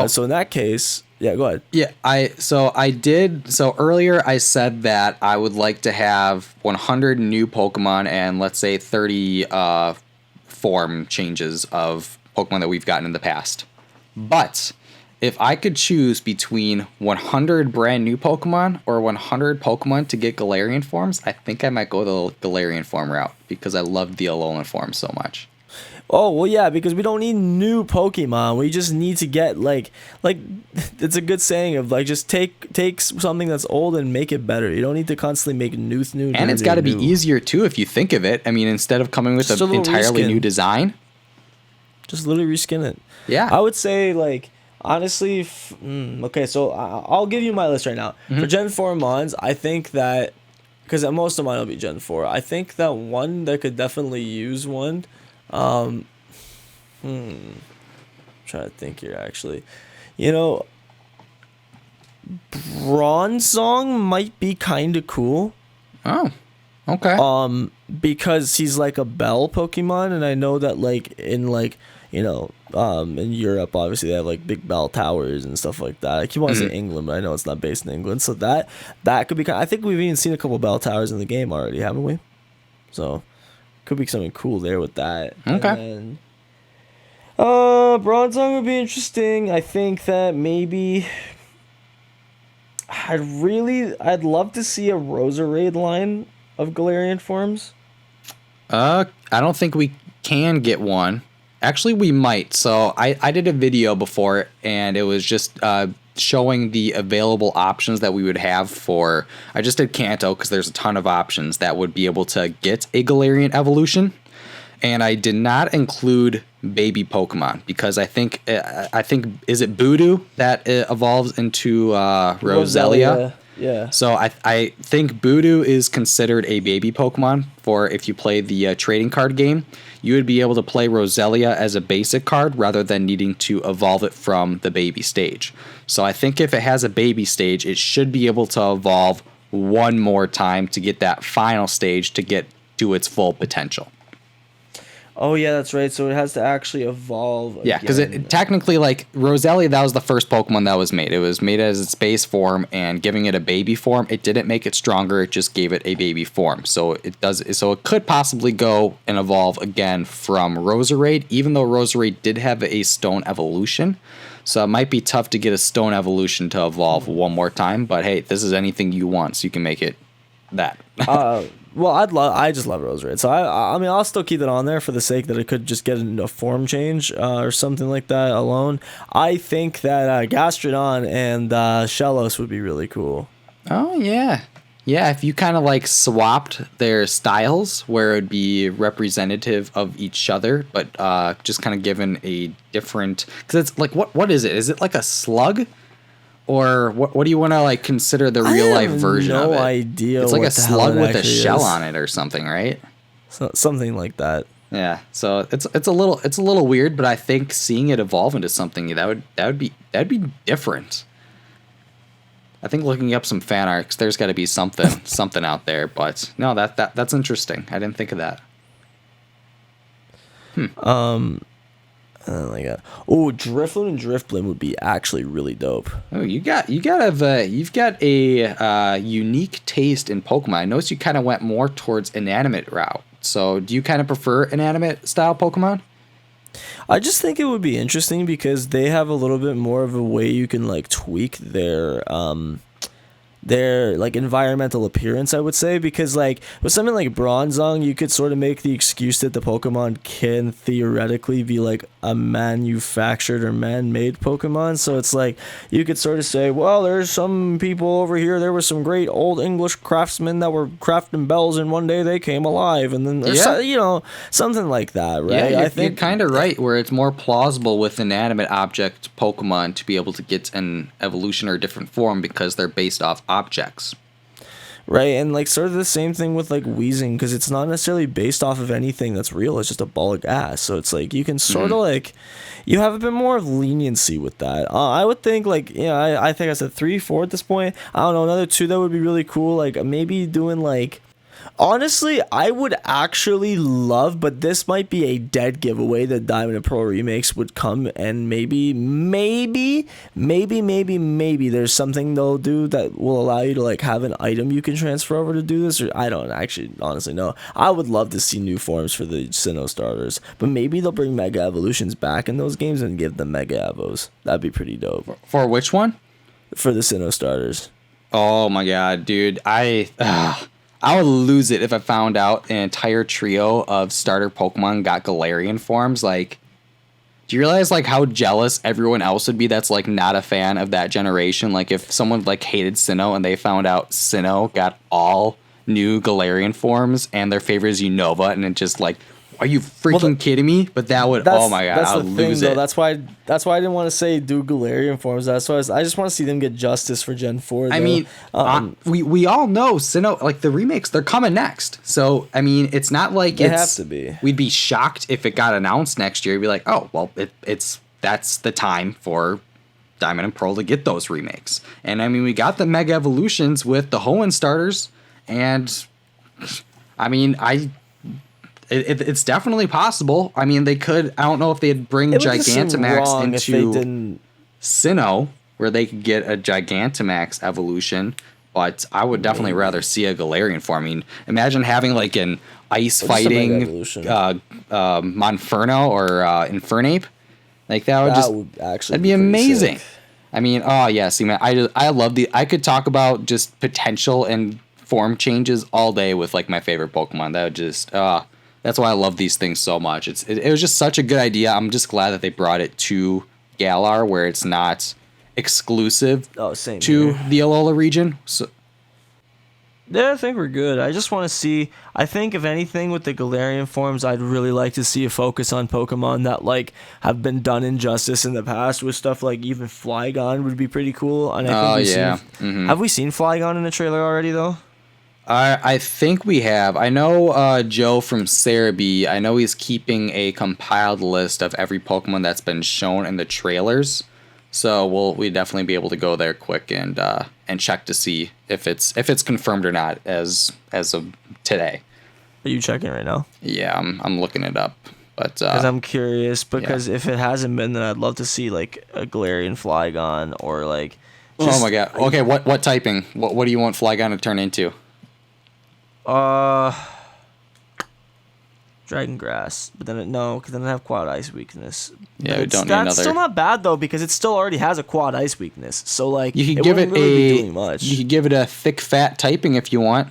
So in that case, yeah, go ahead. Yeah, so earlier I said that I would like to have 100 new Pokemon and let's say 30 form changes of Pokemon that we've gotten in the past. But if I could choose between 100 brand new Pokemon or 100 Pokemon to get Galarian Forms, I think I might go the Galarian Form route because I love the Alolan Form so much. Oh, well, yeah, because we don't need new Pokemon. We just need to get, like it's a good saying of, like, just take something that's old and make it better. You don't need to constantly make new. And it's got to be easier, too, if you think of it. I mean, instead of coming with an entirely new design. Just literally reskin it. Yeah. I would say, like, honestly, okay, so I'll give you my list right now. For Gen 4 Mons, I think that, because most of mine will be Gen 4, I think that one that could definitely use one, I'm trying to think here, actually. You know, Bronzong might be kind of cool. Oh, okay. Because he's like a bell Pokemon, and I know that, like, in, like, you know, in Europe, obviously they have like big bell towers and stuff like that. I keep wanting to say England, but I know it's not based in England. So that could be I think we've even seen a couple bell towers in the game already, haven't we? So could be something cool there with that. Okay. And then, Bronzong would be interesting. I think that maybe I'd love to see a Roserade line of Galarian Forms. I don't think we can get one. Actually, we might. So I did a video before, and it was just showing the available options that we would have for... I just did Kanto because there's a ton of options that would be able to get a Galarian evolution. And I did not include baby Pokemon because I think is it Budu that evolves into Roselia? Yeah. So I think Budu is considered a baby Pokemon for if you play the trading card game. You would be able to play Roselia as a basic card rather than needing to evolve it from the baby stage. So I think if it has a baby stage, it should be able to evolve one more time to get that final stage to get to its full potential. Oh, yeah, that's right. So it has to actually evolve again. Yeah, because it technically, like, Roselia, that was the first Pokemon that was made. It was made as its base form, and giving it a baby form, it didn't make it stronger, it just gave it a baby form. So it could possibly go and evolve again from Roserade, even though Roserade did have a stone evolution. So it might be tough to get a stone evolution to evolve one more time, but hey, this is anything you want, so you can make it that. Well, I just love Roserade, so I mean, I'll still keep it on there for the sake that it could just get a form change or something like that alone. I think that Gastrodon and Shellos would be really cool. Oh yeah, if you kind of like swapped their styles where it would be representative of each other, but just kind of given a different, because it's like what is it? Is it like a slug? Or what do you want to like consider the real life version of it? No idea. It's like a slug with a shell on it or something, right? Something like that. Yeah. So it's a little weird, but I think seeing it evolve into something that'd be different. I think looking up some fan arcs, there's got to be something out there. But no, that's interesting. I didn't think of that. Drifloon and Drifblim would be actually really dope. Oh, you've got a unique taste in Pokemon. I noticed you kind of went more towards inanimate route. So, do you kind of prefer inanimate style Pokemon? I just think it would be interesting because they have a little bit more of a way you can like tweak their their like environmental appearance, I would say, because like with something like Bronzong, you could sort of make the excuse that the Pokemon can theoretically be like a manufactured or man-made Pokemon. So it's like you could sort of say, well, there's some people over here, there were some great old English craftsmen that were crafting bells, and one day they came alive, and then there's you know, something like that, right? Yeah, I think you're kind of right, where it's more plausible with inanimate object Pokemon to be able to get an evolution or a different form because they're based off objects. Right, and like sort of the same thing with like Weezing, because it's not necessarily based off of anything that's real. It's just a ball of gas. So it's like you can sort of like, you have a bit more of leniency with that. I would think like, yeah, I think I said 3, 4 at this point. I don't know, another 2 that would be really cool. Like maybe doing like, honestly, I would actually love, but this might be a dead giveaway, that Diamond and Pearl remakes would come, and maybe there's something they'll do that will allow you to like have an item you can transfer over to do this, or I don't actually honestly know. I would love to see new forms for the Sinnoh starters, but maybe they'll bring Mega Evolutions back in those games and give them Mega Evos. That'd be pretty dope. For which one? For the Sinnoh starters. Oh my god, dude. I would lose it if I found out an entire trio of starter Pokemon got Galarian forms. Like, do you realize like how jealous everyone else would be that's like not a fan of that generation? Like if someone like hated Sinnoh and they found out Sinnoh got all new Galarian forms and their favorite is Unova, and it just like, are you freaking kidding me? But that would, oh my god, I would lose it. That's why I didn't want to say do Galarian forms. That's why I just want to see them get justice for Gen 4. Though. I mean, we all know Sinnoh, like the remakes, they're coming next. So I mean, it's not like they have to be. We'd be shocked if it got announced next year. We'd be like, oh well, that's the time for Diamond and Pearl to get those remakes. And I mean, we got the Mega Evolutions with the Hoenn starters, and I mean, It's definitely possible. I mean, they could. I don't know if they'd bring Gigantamax into Sinnoh, where they could get a Gigantamax evolution. But I would definitely rather see a Galarian form. I mean, imagine having like an ice fighting Monferno or Infernape. Like that would actually that'd be amazing. Sick. I mean, oh yeah, see man, I love I could talk about just potential and form changes all day with like my favorite Pokemon. That would just that's why I love these things so much. It was just such a good idea. I'm just glad that they brought it to Galar, where it's not exclusive to the Alola region. So, yeah, I think we're good. I just want to see. I think if anything with the Galarian forms, I'd really like to see a focus on Pokemon that like have been done injustice in the past with stuff like even Flygon would be pretty cool. And I think have we seen Flygon in the trailer already though? I think we have. I know Joe from Cerebi, I know he's keeping a compiled list of every Pokemon that's been shown in the trailers. So we'll definitely be able to go there quick and check to see if it's confirmed or not as of today. Are you checking right now? Yeah, I'm looking it up. But because I'm curious, because if it hasn't been, then I'd love to see like a Galarian Flygon or like oh my god. Okay, what typing? What do you want Flygon to turn into? Dragon Grass, but then because then I have Quad Ice weakness. Yeah, we don't need another. That's still not bad though, because it still already has a Quad Ice weakness. So like, you could give it really be doing much. You could give it a thick fat typing if you want.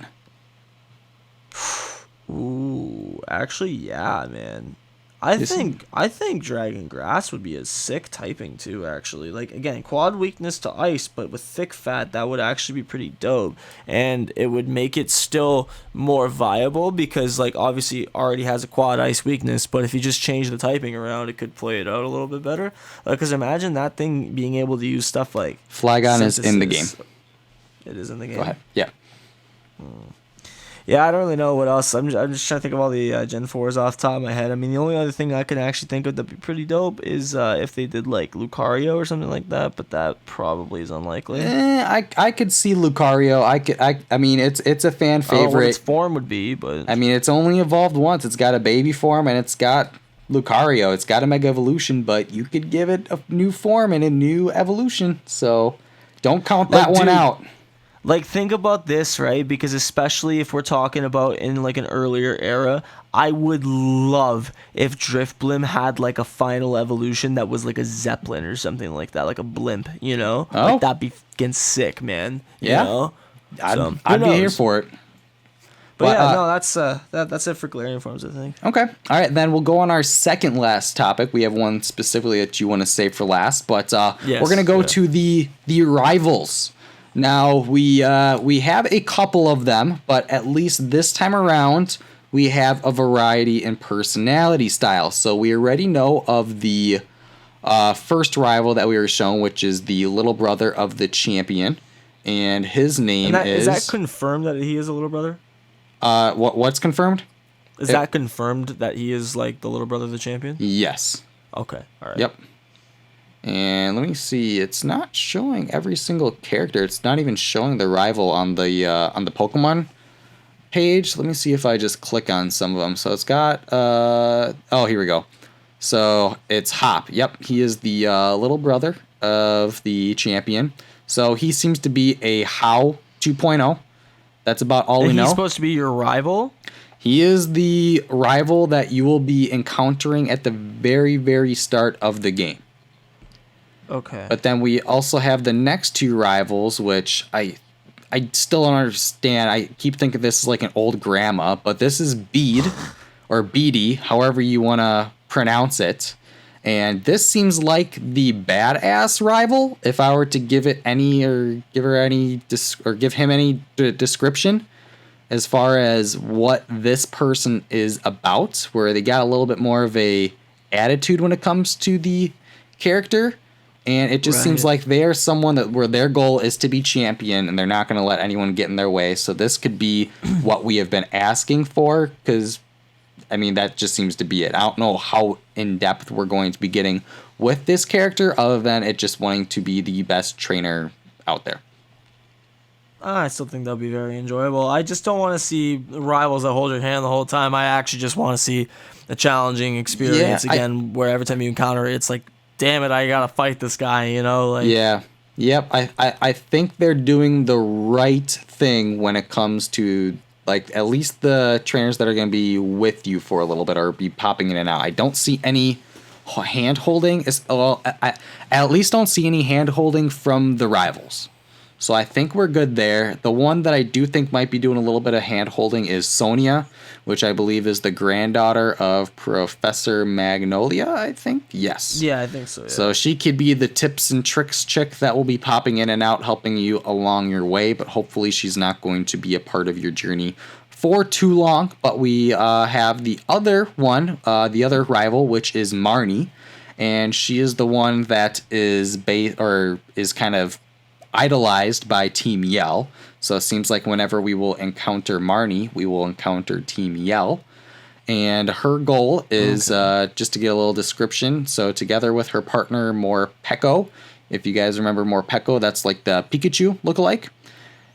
Ooh, actually, yeah, man. I think Dragon Grass would be a sick typing too, actually. Like, again, quad weakness to ice, but with thick fat, that would actually be pretty dope. And it would make it still more viable because, like, obviously already has a quad ice weakness, but if you just change the typing around, it could play it out a little bit better. Because imagine that thing being able to use stuff like Flygon is in the game. It is in the game? Go ahead. Yeah. Yeah, I don't really know what else. I'm just trying to think of all the Gen 4s off the top of my head. I mean, the only other thing I can actually think of that'd be pretty dope is if they did, like, Lucario or something like that, but that probably is unlikely. I could see Lucario. I mean, it's a fan favorite. What its form would be, but... I mean, it's only evolved once. It's got a baby form, and it's got Lucario. It's got a Mega Evolution, but you could give it a new form and a new evolution, so don't count that one out. Like, think about this, right? Because especially if we're talking about in like an earlier era, I would love if Driftblim had like a final evolution that was like a Zeppelin or something like that, like a blimp, you know? Oh. Like, that'd be fucking sick, man. You Yeah. know? So, I'd who be here knows? for it. But Well, yeah, no, that's it for Galarian Forms, I think. Okay. All right, then we'll go on our second last topic. We have one specifically that you want to save for last, but Yes, we're gonna go yeah. to the rivals. Now we have a couple of them, but at least this time around we have a variety in personality style. So we already know of the first rival that we were shown, which is the little brother of the champion, and his name Is that confirmed that he is a little brother? what's confirmed? Is that confirmed that he is like the little brother of the champion? Yes. Okay, all right. Yep. And let me see. It's not showing every single character. It's not even showing the rival on the Pokemon page. Let me see if I just click on some of them. So it's got oh, here we go. So it's Hop. Yep, he is the little brother of the champion. So he seems to be a How 2.0. That's about all we And know. he's supposed to be your rival? He is the rival that you will be encountering at the very, very start of the game. Okay. But then we also have the next two rivals, which I still don't understand. I keep thinking this is like an old grandma, but this is Bead or Beady, however you want to pronounce it. And this seems like the badass rival. If I were to give it any or give her any or give him any description as far as what this person is about, where they got a little bit more of a attitude when it comes to the character. And it just seems like they are someone that where their goal is to be champion, and they're not going to let anyone get in their way. So this could be what we have been asking for, because, I mean, that just seems to be it. I don't know how in-depth we're going to be getting with this character, other than it just wanting to be the best trainer out there. I still think that'll be very enjoyable. I just don't want to see rivals that hold your hand the whole time. I actually just want to see a challenging experience again, where every time you encounter it, it's like, damn it, I gotta fight this guy, you know? Like, yeah. Yep. I think they're doing the right thing when it comes to, like, at least the trainers that are going to be with you for a little bit or be popping in and out. I don't see any hand holding. Well, I at least don't see any hand holding from the rivals. So I think we're good there. The one that I do think might be doing a little bit of hand holding is Sonia, which I believe is the granddaughter of Professor Magnolia, I think. Yes. Yeah, I think so. Yeah. So she could be the tips and tricks chick that will be popping in and out, helping you along your way, but hopefully she's not going to be a part of your journey for too long. But we have the other one, the other rival, which is Marnie, and she is the one that is kind of idolized by Team Yell. So it seems like whenever we will encounter Marnie, we will encounter Team Yell. And her goal is, just to get a little description, so together with her partner Morpeko, if you guys remember Morpeko, that's like the Pikachu lookalike.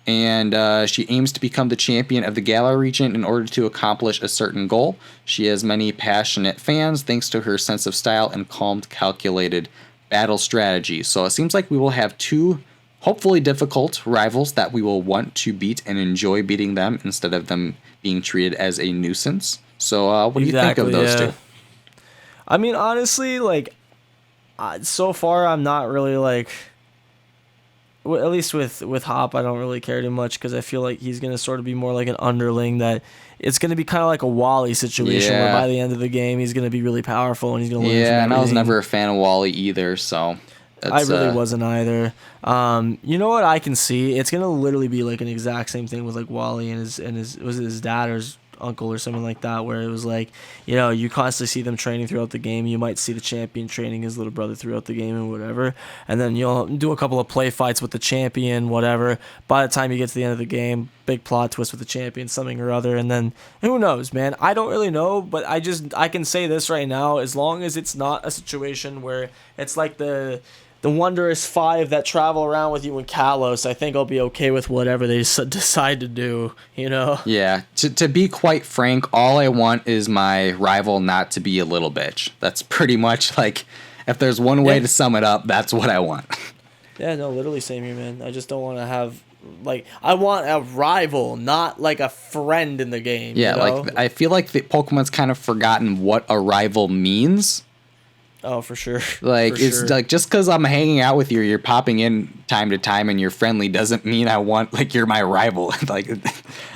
And she aims to become the champion of the Galar region in order to accomplish a certain goal. She has many passionate fans thanks to her sense of style and calmed, calculated battle strategy. So it seems like we will have two hopefully difficult rivals that we will want to beat and enjoy beating them instead of them being treated as a nuisance. So what do you think of those two? I mean, honestly, like, so far I'm not really like, at least with Hop, I don't really care too much because I feel like he's going to sort of be more like an underling, that it's going to be kind of like a Wally situation where by the end of the game he's going to be really powerful and he's going to learn from and I was everything. never a fan of Wally either, so... I really wasn't either. You know what I can see? It's gonna literally be like an exact same thing with like Wally and his was it his dad or his uncle or something like that, where it was like, you know, you constantly see them training throughout the game. You might see the champion training his little brother throughout the game and whatever, and then you'll do a couple of play fights with the champion, whatever. By the time you get to the end of the game, big plot twist with the champion, something or other, and then who knows, man? I don't really know, but I can say this right now: as long as it's not a situation where it's like the Wondrous Five that travel around with you in Kalos, I think I'll be okay with whatever they decide to do, you know? Yeah, to be quite frank, all I want is my rival not to be a little bitch. That's pretty much like, if there's one way to sum it up, that's what I want. Yeah, no, literally same here, man. I just don't want to have, like, I want a rival, not like a friend in the game. Yeah, you know? like I feel like the Pokemon's kind of forgotten what a rival means. Oh, for sure. Like, For it's sure. like, just because I'm hanging out with you, you're popping in time to time and you're friendly doesn't mean I want, like, you're my rival. Like,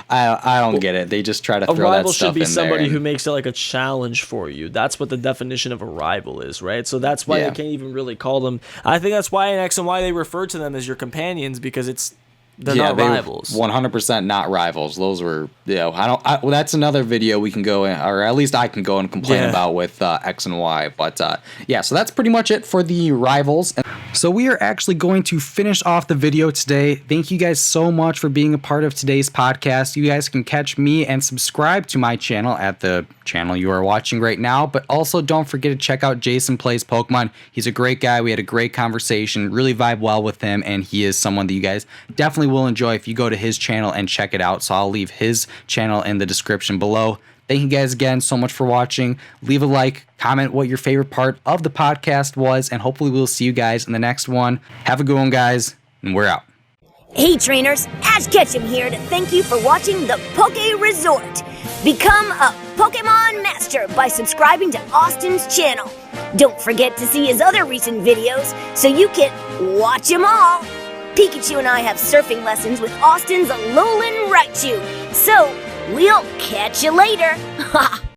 I don't get it. They just try to A throw that rival stuff should be in somebody there. who makes it like a challenge for you. That's what the definition of a rival is, right? So that's why Yeah. they can't even really call them. I think that's why in X and Y they refer to them as your companions, because they're not rivals. 100% not rivals. Those were, well, that's another video we can go in, or at least I can go and complain about with X and Y. But yeah, so that's pretty much it for the rivals. So we are actually going to finish off the video today. Thank you guys so much for being a part of today's podcast. You guys can catch me and subscribe to my channel at the channel you are watching right now. But also don't forget to check out Jason Plays Pokemon. He's a great guy. We had a great conversation, really vibe well with him, and he is someone that you guys definitely will enjoy if you go to his channel and check it out. So I'll leave his channel in the description below. Thank you guys again so much for watching. Leave a like, comment what your favorite part of the podcast was, and hopefully we'll see you guys in the next one. Have a good one, guys, and we're out. Hey trainers, Ash Ketchum here to thank you for watching the Poke Resort. Become a Pokemon Master by subscribing to Austin's channel. Don't forget to see his other recent videos so you can watch them all. Pikachu and I have surfing lessons with Austin's Alolan Raichu. So, we'll catch you later. Ha!